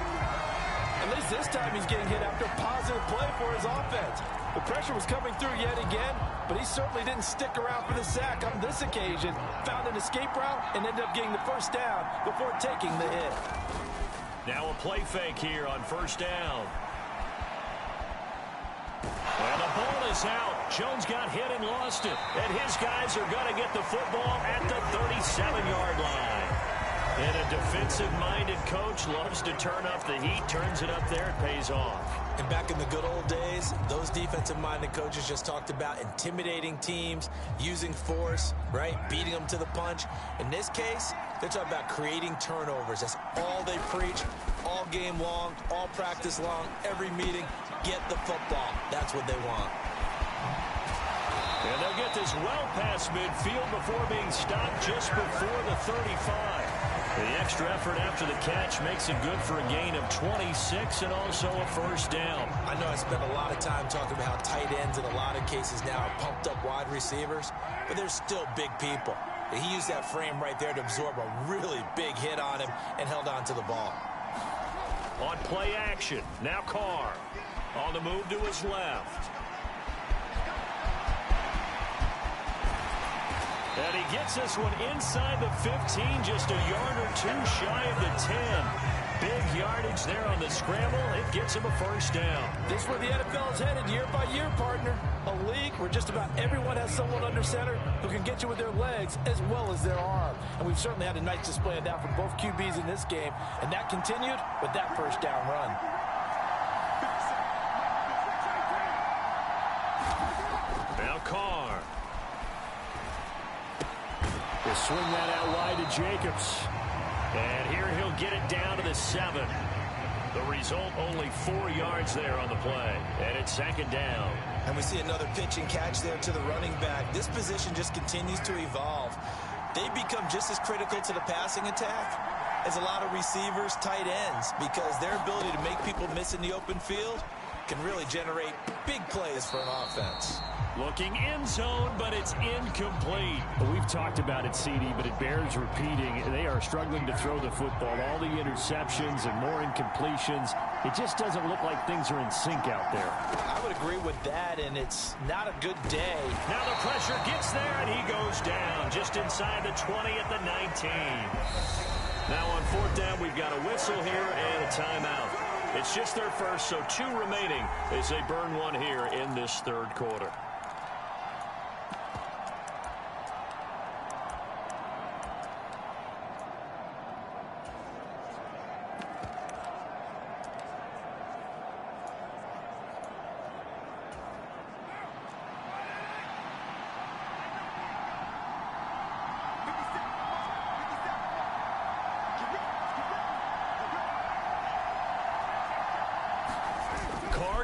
At least this time he's getting hit after a positive play for his offense. The pressure was coming through yet again, but he certainly didn't stick around for the sack on this occasion. Found an escape route and ended up getting the 1st down before taking the hit. Now a play fake here on first down. And the ball is out. Jones got hit and lost it. And his guys are going to get the football at the 37-yard line. And a defensive-minded coach loves to turn up the heat, turns it up there, it pays off. And back in the good old days, those defensive-minded coaches just talked about intimidating teams, using force, right, beating them to the punch. In this case, they're talking about creating turnovers. That's all they preach, all game long, all practice long, every meeting. Get the football. That's what they want. And they'll get this well past midfield before being stopped just before the 35. The extra effort after the catch makes it good for a gain of 26 and also a first down. I know I spent a lot of time talking about how tight ends in a lot of cases now are pumped up wide receivers, but they're still big people. He used that frame right there to absorb a really big hit on him and held on to the ball. On play action, now Carr. On the move to his left. And he gets this one inside the 15, just a yard or two shy of the 10. Big yardage there on the scramble. It gets him a first down. This is where the NFL is headed year by year, partner. A league where just about everyone has someone under center who can get you with their legs as well as their arm. And we've certainly had a nice display of that from both QBs in this game. And that continued with that first down run. Now Carr. They'll swing that out wide to Jacobs. And here he'll get it down to the 7. The result, only 4 yards there on the play. And it's second down. And we see another pitch and catch there to the running back. This position just continues to evolve. They become just as critical to the passing attack as a lot of receivers, tight ends, because their ability to make people miss in the open field can really generate big plays for an offense. Looking end zone, but it's incomplete. Well, we've talked about it, CD, but it bears repeating. They are struggling to throw the football. All the interceptions and more incompletions. It just doesn't look like things are in sync out there. I would agree with that, and it's not a good day. Now the pressure gets there, and he goes down just inside the 20 at the 19. Now on fourth down, we've got a whistle here and a timeout. It's just their first, so 2 remaining as they burn one here in this third quarter.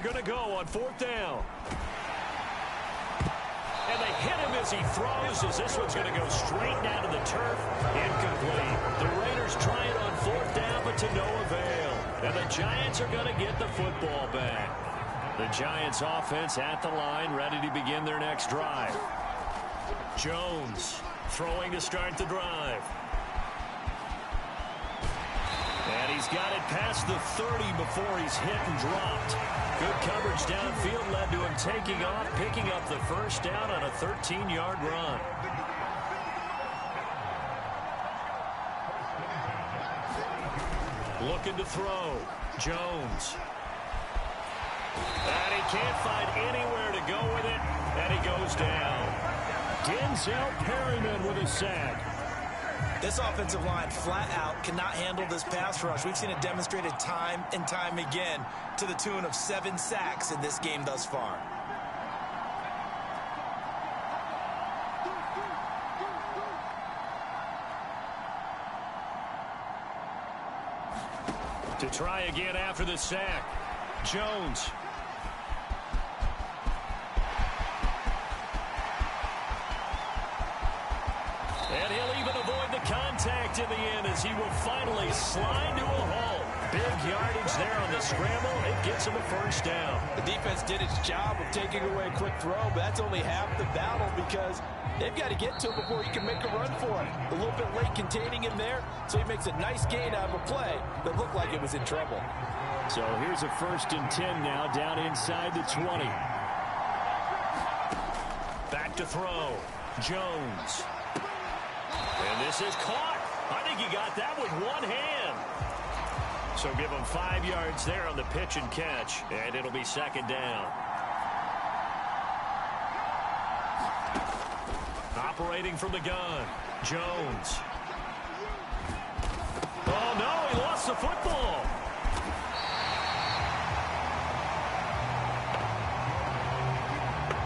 Going to go on fourth down. And they hit him as he throws, as this one's going to go straight down to the turf. Incomplete. The Raiders try it on fourth down, but to no avail. And the Giants are going to get the football back. The Giants offense at the line, ready to begin their next drive. Jones throwing to start the drive. And he's got it past the 30 before he's hit and dropped. Good coverage downfield led to him taking off, picking up the first down on a 13-yard run. Looking to throw. Jones. And he can't find anywhere to go with it, and he goes down. Denzel Perryman with a sack. This offensive line flat out cannot handle this pass rush. We've seen it demonstrated time and time again to the tune of 7 sacks in this game thus far. To try again after the sack. Jones. And he'll even avoid the contact in the end as he will finally slide to a halt. Big yardage there on the scramble. It gets him a first down. The defense did its job of taking away a quick throw, but that's only half the battle because they've got to get to him before he can make a run for it. A little bit late containing him there, so he makes a nice gain out of a play that looked like it was in trouble. So here's a 1st and 10 now, down inside the 20. Back to throw. Jones. And this is caught. I think he got that with one hand. So give them 5 yards there on the pitch and catch, and it'll be second down. Operating from the gun, Jones. Oh, no, he lost the football.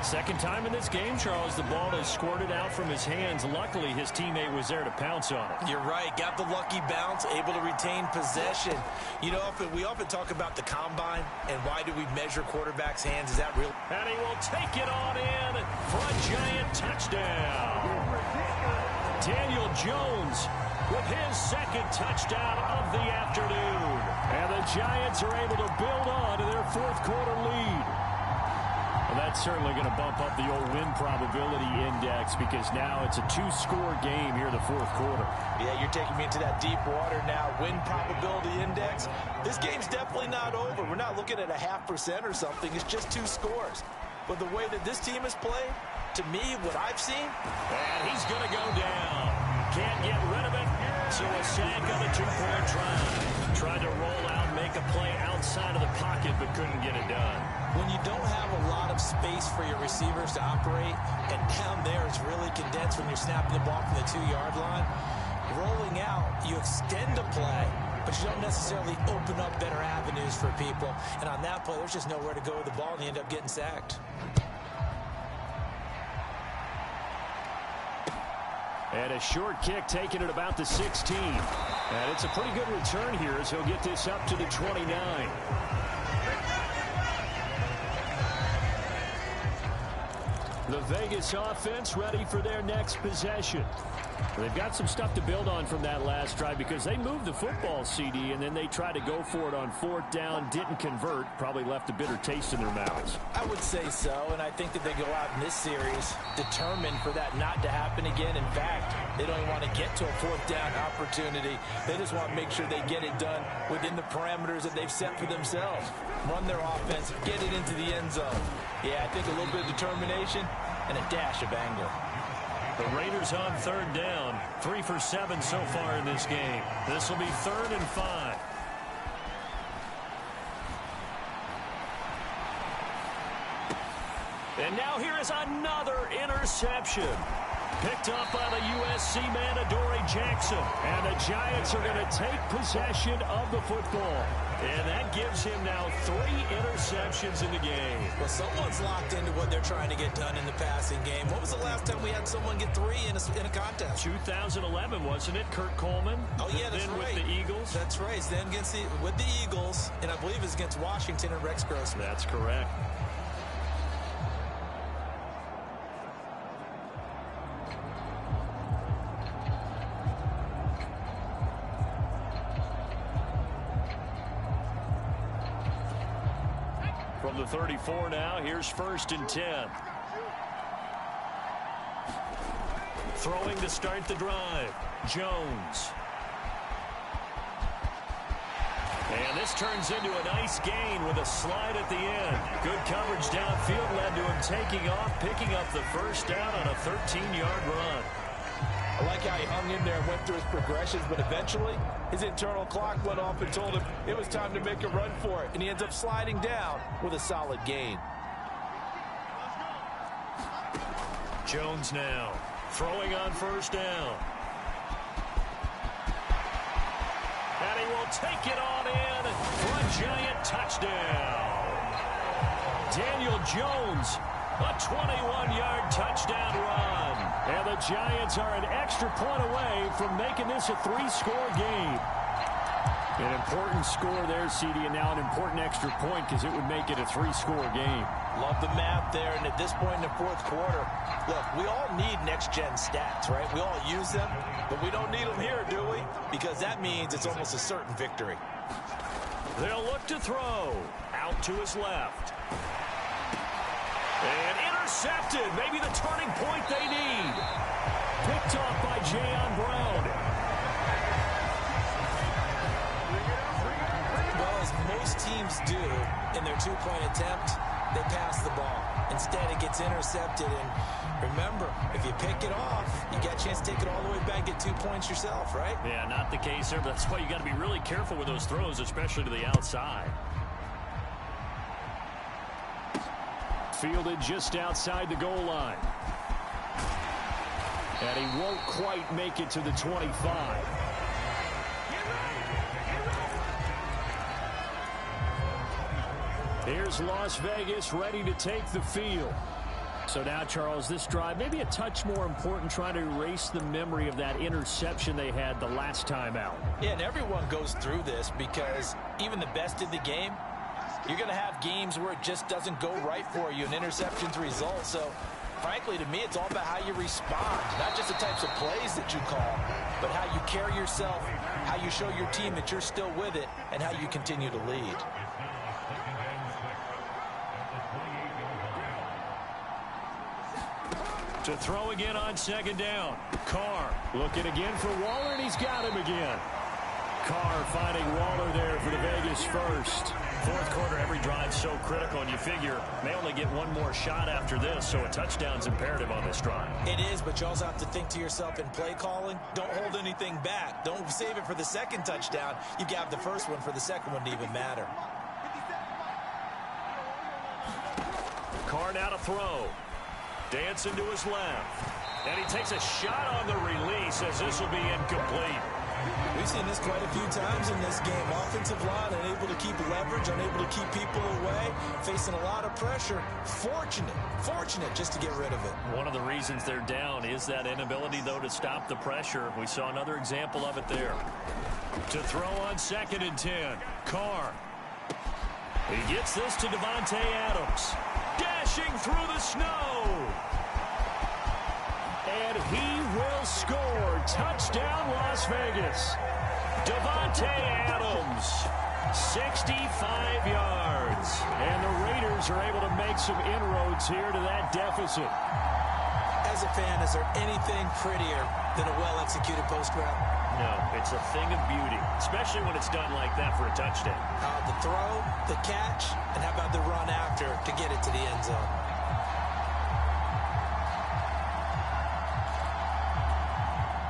Second time in this game, Charles, the ball has squirted out from his hands. Luckily, his teammate was there to pounce on it. You're right. Got the lucky bounce, able to retain possession. You know, we often talk about the combine and why do we measure quarterbacks' hands. Is that real? And he will take it on in for a giant touchdown. Daniel Jones with his second touchdown of the afternoon. And the Giants are able to build on to their fourth quarter lead. Well, that's certainly going to bump up the old win probability index because now it's a 2-score game here in the fourth quarter. Yeah, you're taking me into that deep water now. Win probability index. This game's definitely not over. We're not looking at a 0.5% or something. It's just 2 scores. But the way that this team has played, to me, what I've seen. And he's going to go down. Can't get rid of it. So a sack on a 2-point try. Tried to roll out, make a play outside of the pocket, but couldn't get it done. When you don't have a lot of space for your receivers to operate, and down there is really condensed when you're snapping the ball from the 2-yard line, rolling out, you extend a play, but you don't necessarily open up better avenues for people. And on that play, there's just nowhere to go with the ball, and you end up getting sacked. And a short kick taken at about the 16. And it's a pretty good return here as he'll get this up to the 29. The Vegas offense ready for their next possession. They've got some stuff to build on from that last drive because they moved the football, CD, and then they tried to go for it on 4th down, didn't convert, probably left a bitter taste in their mouths. I would say so, and I think that they go out in this series determined for that not to happen again. In fact, they don't even want to get to a 4th down opportunity. They just want to make sure they get it done within the parameters that they've set for themselves. Run their offense, get it into the end zone. Yeah, I think a little bit of determination and a dash of anger. The Raiders on 3rd down. 3 for 7 so far in this game. This will be 3rd and 5. And now here is another interception. Picked up by the USC man, Adoree Jackson. And the Giants are going to take possession of the football. And that gives him now 3 interceptions in the game. Well, someone's locked into what they're trying to get done in the passing game. What was the last time we had someone get 3 in a contest? 2011, wasn't it? Kurt Coleman. Oh, yeah, that's then right. With the Eagles. That's right. Then with the Eagles, and I believe it's against Washington and Rex Grossman. That's correct. From the 34 now, here's 1st and 10. Throwing to start the drive, Jones. And this turns into a nice gain with a slide at the end. Good coverage downfield led to him taking off, picking up the 1st down on a 13-yard run. I like how he hung in there and went through his progressions, but eventually his internal clock went off and told him it was time to make a run for it, and he ends up sliding down with a solid gain. Jones now throwing on 1st down. And he will take it on in for a giant touchdown. Daniel Jones, a 21-yard touchdown run. And the Giants are an extra point away from making this a 3-score game. An important score there, CD, and now an important extra point because it would make it a 3-score game. Love the math there, and at this point in the 4th quarter, look, we all need next-gen stats, right? We all use them, but we don't need them here, do we? Because that means it's almost a certain victory. They'll look to throw. Out to his left. And intercepted. Maybe the turning point they need. Picked off by Jayon Brown. Well, as most teams do in their 2-point attempt, they pass the ball. Instead, it gets intercepted. And remember, if you pick it off, you got a chance to take it all the way back, get 2 points yourself, right? Yeah, not the case there, but that's why you got to be really careful with those throws, especially to the outside. Fielded just outside the goal line. And he won't quite make it to the 25. Here's Las Vegas ready to take the field. So now, Charles, this drive maybe a touch more important, trying to erase the memory of that interception they had the last time out. Yeah, and everyone goes through this because even the best in the game, you're going to have games where it just doesn't go right for you, and interceptions result. So, frankly, to me, it's all about how you respond, not just the types of plays that you call, but how you carry yourself, how you show your team that you're still with it, and how you continue to lead. To throw again on second down. Carr looking again for Waller, and he's got him again. Carr finding Waller there for the Vegas first. Fourth quarter, every drive so critical, and you figure may only get one more shot after this, so a touchdown's imperative on this drive. It is, but you also have to think to yourself in play calling, don't hold anything back. Don't save it for the second touchdown. You can have the first one for the second one to even matter. Carr now to throw. Dancing to his left. And he takes a shot on the release as this will be incomplete. We've seen this quite a few times in this game. Offensive line unable to keep leverage, unable to keep people away, facing a lot of pressure. Fortunate just to get rid of it. One of the reasons they're down is that inability, though, to stop the pressure. We saw another example of it there. To throw on 2nd and 10. Carr. He gets this to Davante Adams. Dashing through the snow. And he will score. Touchdown, Las Vegas. Davante Adams, 65 yards. And the Raiders are able to make some inroads here to that deficit. As a fan, is there anything prettier than a well-executed post route? No, it's a thing of beauty, especially when it's done like that for a touchdown. The throw, the catch, and how about the run after to get it to the end zone?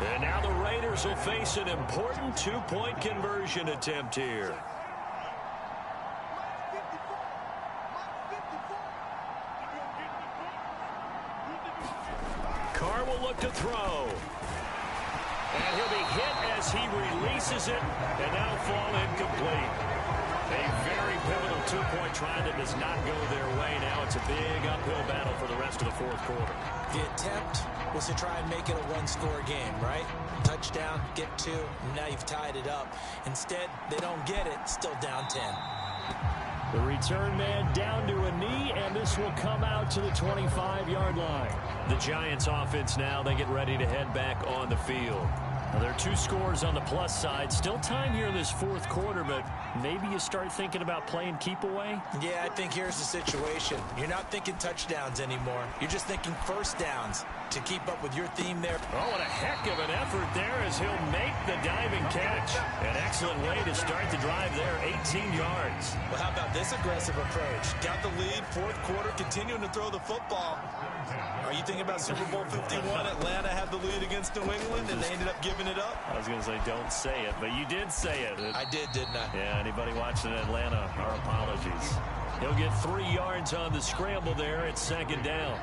And now the Raiders will face an important two-point conversion attempt here. Carr will look to throw. And he'll be hit as he releases it, and now fall incomplete. A very pivotal two-point try that does not go their way. Now it's a big uphill battle for the rest of the fourth quarter. The attempt was to try and make it a one-score game, right? Touchdown, get 2, and now you've tied it up. Instead, they don't get it, still down 10. The return man down to a knee, and this will come out to the 25-yard line. The Giants offense now, they get ready to head back on the field. Now, there are 2 scores on the plus side. Still time here in this fourth quarter, but maybe you start thinking about playing keep away? Yeah, I think here's the situation. You're not thinking touchdowns anymore. You're just thinking first downs to keep up with your theme there. Oh, what a heck of an effort there as he'll make the diving catch. An excellent way to start the drive there, 18 yards. Well, how about this aggressive approach? Got the lead, fourth quarter, continuing to throw the football. Are you thinking about Super Bowl 51? Atlanta had the lead against New England, and they ended up giving it up? I was going to say, don't say it, but you did say it. I did, didn't I? Yeah, anybody watching Atlanta, our apologies. He'll get 3 yards on the scramble there at 2nd down.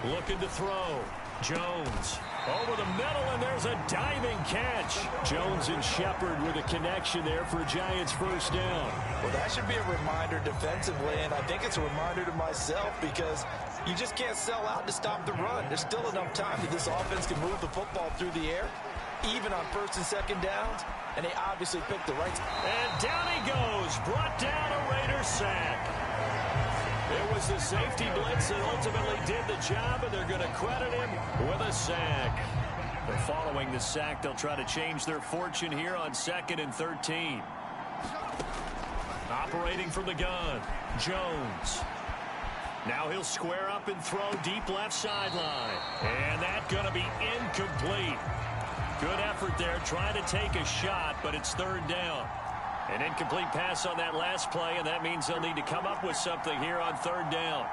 Looking to throw. Jones over the middle, and there's a diving catch. Jones and Shepard with a connection there for Giants first down. Well, that should be a reminder defensively, and I think it's a reminder to myself because you just can't sell out to stop the run. There's still enough time that this offense can move the football through the air, even on 1st and 2nd downs, and they obviously picked the right. And down he goes, brought down a Raider sack. It was the safety blitz that ultimately did the job, and they're going to credit him with a sack. But following the sack, they'll try to change their fortune here on 2nd and 13. Operating from the gun, Jones. Now he'll square up and throw deep left sideline. And that's going to be incomplete. Good effort there, trying to take a shot, but it's 3rd down. An incomplete pass on that last play, and that means they'll need to come up with something here on third down.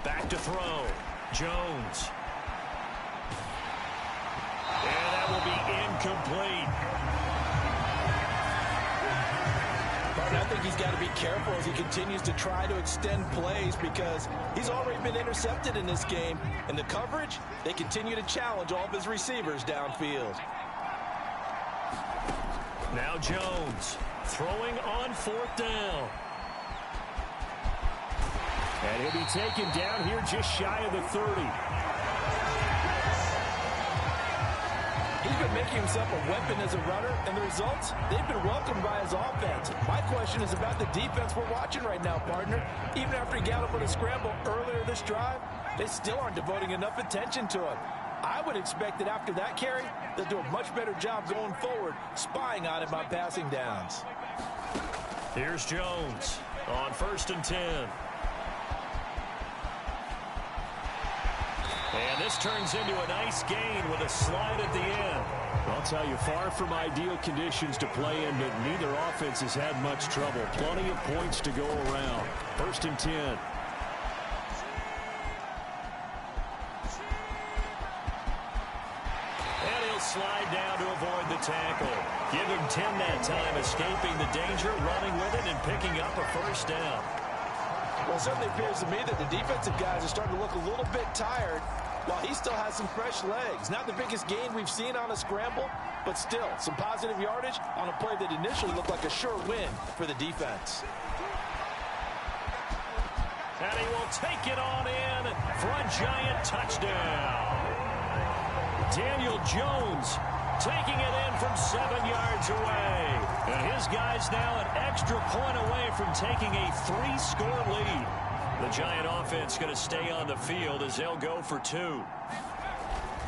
Back to throw. Jones. And that will be incomplete. I think he's got to be careful as he continues to try to extend plays because he's already been intercepted in this game. And the coverage, they continue to challenge all of his receivers downfield. Now Jones throwing on fourth down. And he'll be taken down here just shy of the 30. He's been making himself a weapon as a runner, and the results, they've been welcomed by his offense. My question is about the defense we're watching right now, partner. Even after he got up with a scramble earlier this drive, they still aren't devoting enough attention to him. I would expect that after that carry, they'll do a much better job going forward, spying on him on passing downs. Here's Jones on 1st and 10. And this turns into a nice gain with a slide at the end. I'll tell you, far from ideal conditions to play in, but neither offense has had much trouble. Plenty of points to go around. 1st and 10. Slide down to avoid the tackle. Give him 10 that time, escaping the danger, running with it, and picking up a first down. Well, it certainly appears to me that the defensive guys are starting to look a little bit tired while he still has some fresh legs. Not the biggest gain we've seen on a scramble, but still some positive yardage on a play that initially looked like a sure win for the defense. And he will take it on in for a giant touchdown. Daniel Jones taking it in from 7 yards away. And his guy's now an extra point away from taking a 3-score lead. The Giant offense going to stay on the field as they'll go for 2.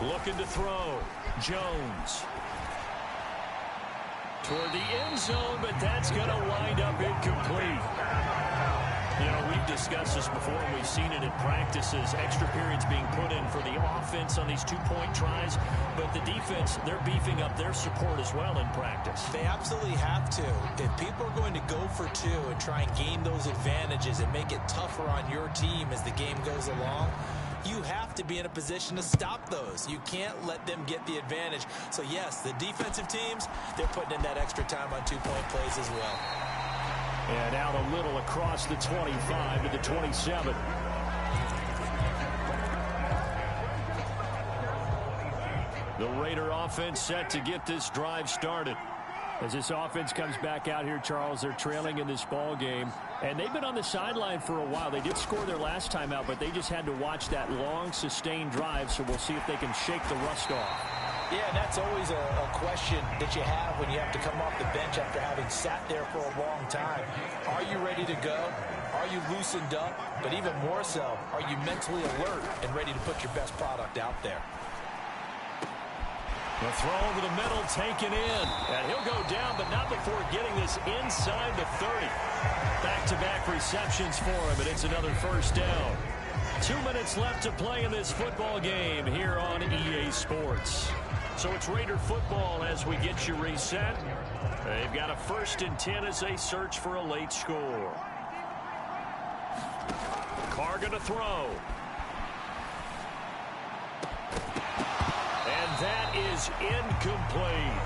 Looking to throw. Jones. Toward the end zone, but that's going to wind up incomplete. You know, we've discussed this before, and we've seen it in practices. Extra periods being put in for the offense on these 2-point tries. But the defense, they're beefing up their support as well in practice. They absolutely have to. If people are going to go for 2 and try and gain those advantages and make it tougher on your team as the game goes along, you have to be in a position to stop those. You can't let them get the advantage. So, yes, the defensive teams, they're putting in that extra time on 2-point plays as well. And out a little across the 25 to the 27. The Raider offense set to get this drive started. As this offense comes back out here, Charles, they're trailing in this ball game. And they've been on the sideline for a while. They did score their last time out, but they just had to watch that long, sustained drive. So we'll see if they can shake the rust off. Yeah, and that's always a question that you have when you have to come off the bench after having sat there for a long time. Are you ready to go? Are you loosened up? But even more so, are you mentally alert and ready to put your best product out there? The throw over the middle taken in. And he'll go down, but not before getting this inside the 30. Back-to-back receptions for him, and it's another first down. 2 minutes left to play in this football game here on EA Sports. So it's Raider football as we get you reset. They've got a 1st and 10 as they search for a late score. Carr going to throw. And that is incomplete.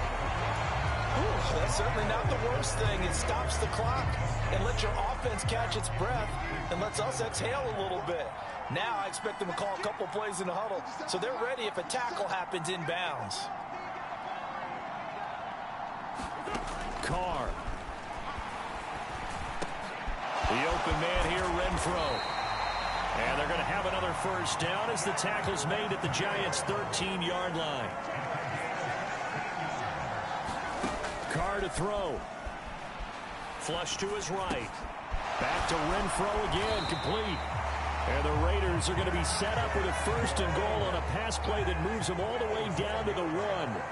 Ooh, that's certainly not the worst thing. It stops the clock and lets your offense catch its breath and lets us exhale a little bit. Now I expect them to call a couple plays in the huddle so they're ready if a tackle happens inbounds. Carr. The open man here, Renfro. And they're going to have another first down as the tackle's made at the Giants' 13-yard line. Carr to throw. Flush to his right. Back to Renfro again, complete. And the Raiders are going to be set up with a 1st and goal on a pass play that moves them all the way down to the 1.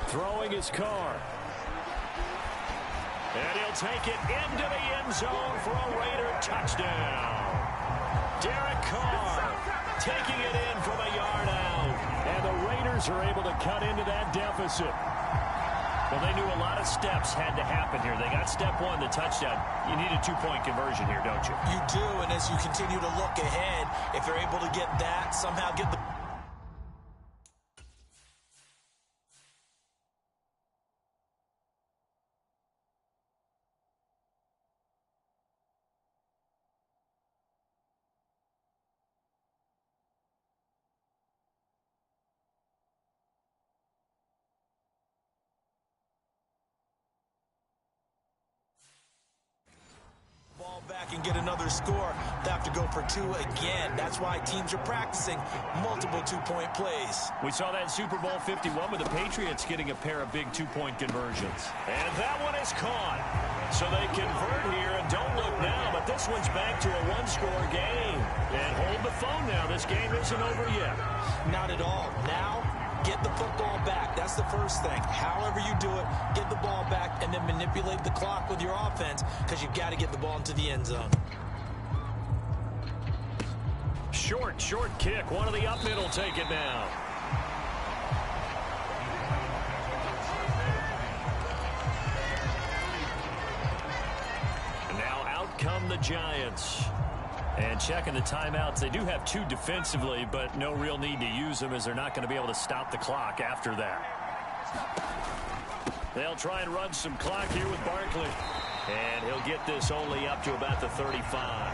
Throwing his Carr. And he'll take it into the end zone for a Raider touchdown. Derek Carr taking it in from a yard out. And the Raiders Raiders are able to cut into that deficit. Well, they knew a lot of steps had to happen here. They got step one, the touchdown. You need a two-point conversion here, don't you? You do, and as you continue to look ahead, if they're able to get that, somehow get the... back and get another score. They have to go for two again. That's why teams are practicing multiple two-point plays. We saw that in Super Bowl 51 with the Patriots getting a pair of big two-point conversions. And that one is caught. So they convert here and don't look now, but this one's back to a one-score game. And hold the phone now. This game isn't over yet. Not at all. Now, get the football back. That's the first thing. However you do it, get the ball back and then manipulate the clock with your offense because you've got to get the ball into the end zone. Short kick. One of the up middle take it now. And now out come the Giants. And checking the timeouts, they do have two defensively, but no real need to use them as they're not going to be able to stop the clock after that. They'll try and run some clock here with Barkley. And he'll get this only up to about the 35.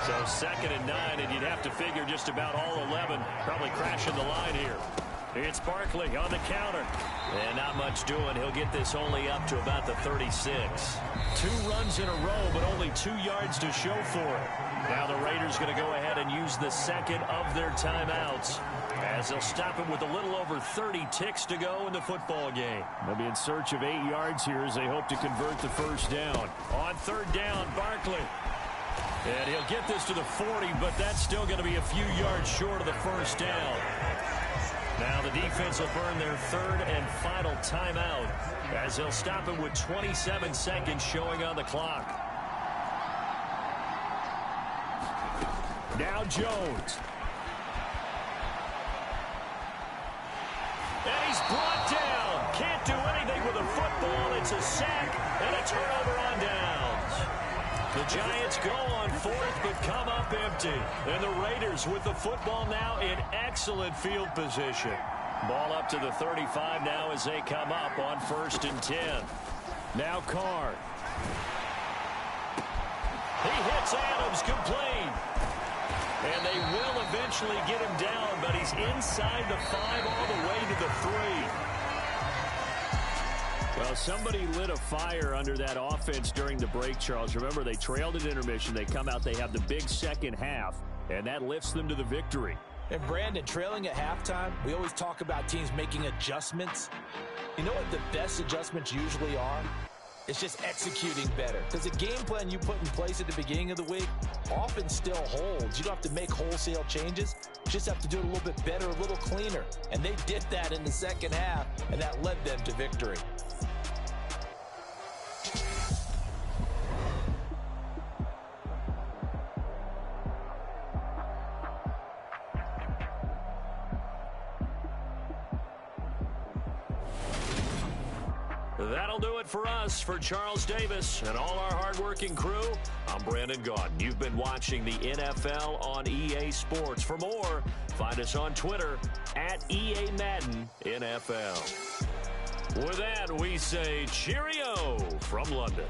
So 2nd and 9, and you'd have to figure just about all 11 probably crashing the line here. It's Barkley on the counter. And not much doing. He'll get this only up to about the 36. 2 runs in a row, but only 2 yards to show for it. Now the Raiders going to go ahead and use the second of their timeouts as they'll stop it with a little over 30 ticks to go in the football game. They'll be in search of 8 yards here as they hope to convert the first down. On 3rd down, Barkley. And he'll get this to the 40, but that's still going to be a few yards short of the first down. Now the defense will burn their 3rd and final timeout as they'll stop it with 27 seconds showing on the clock. Now Jones. And he's brought down. Can't do anything with a football. It's a sack and a turnover on downs. The Giants go on 4th but come up empty. And the Raiders with the football now in excellent field position. Ball up to the 35 now as they come up on 1st and 10. Now Carr. He hits Adams complete. And they will eventually get him down, but he's inside the 5 all the way to the 3. Well, somebody lit a fire under that offense during the break, Charles. Remember, they trailed at intermission. They come out, they have the big second half, and that lifts them to the victory. And Brandon, trailing at halftime, we always talk about teams making adjustments. You know what the best adjustments usually are? It's just executing better. Because the game plan you put in place at the beginning of the week often still holds. You don't have to make wholesale changes. You just have to do it a little bit better, a little cleaner. And they did that in the second half, and that led them to victory. That'll do it for us. For Charles Davis and all our hardworking crew, I'm Brandon Gaudin. You've been watching the NFL on EA Sports. For more, find us on Twitter at EA Madden NFL. With that, we say cheerio from London.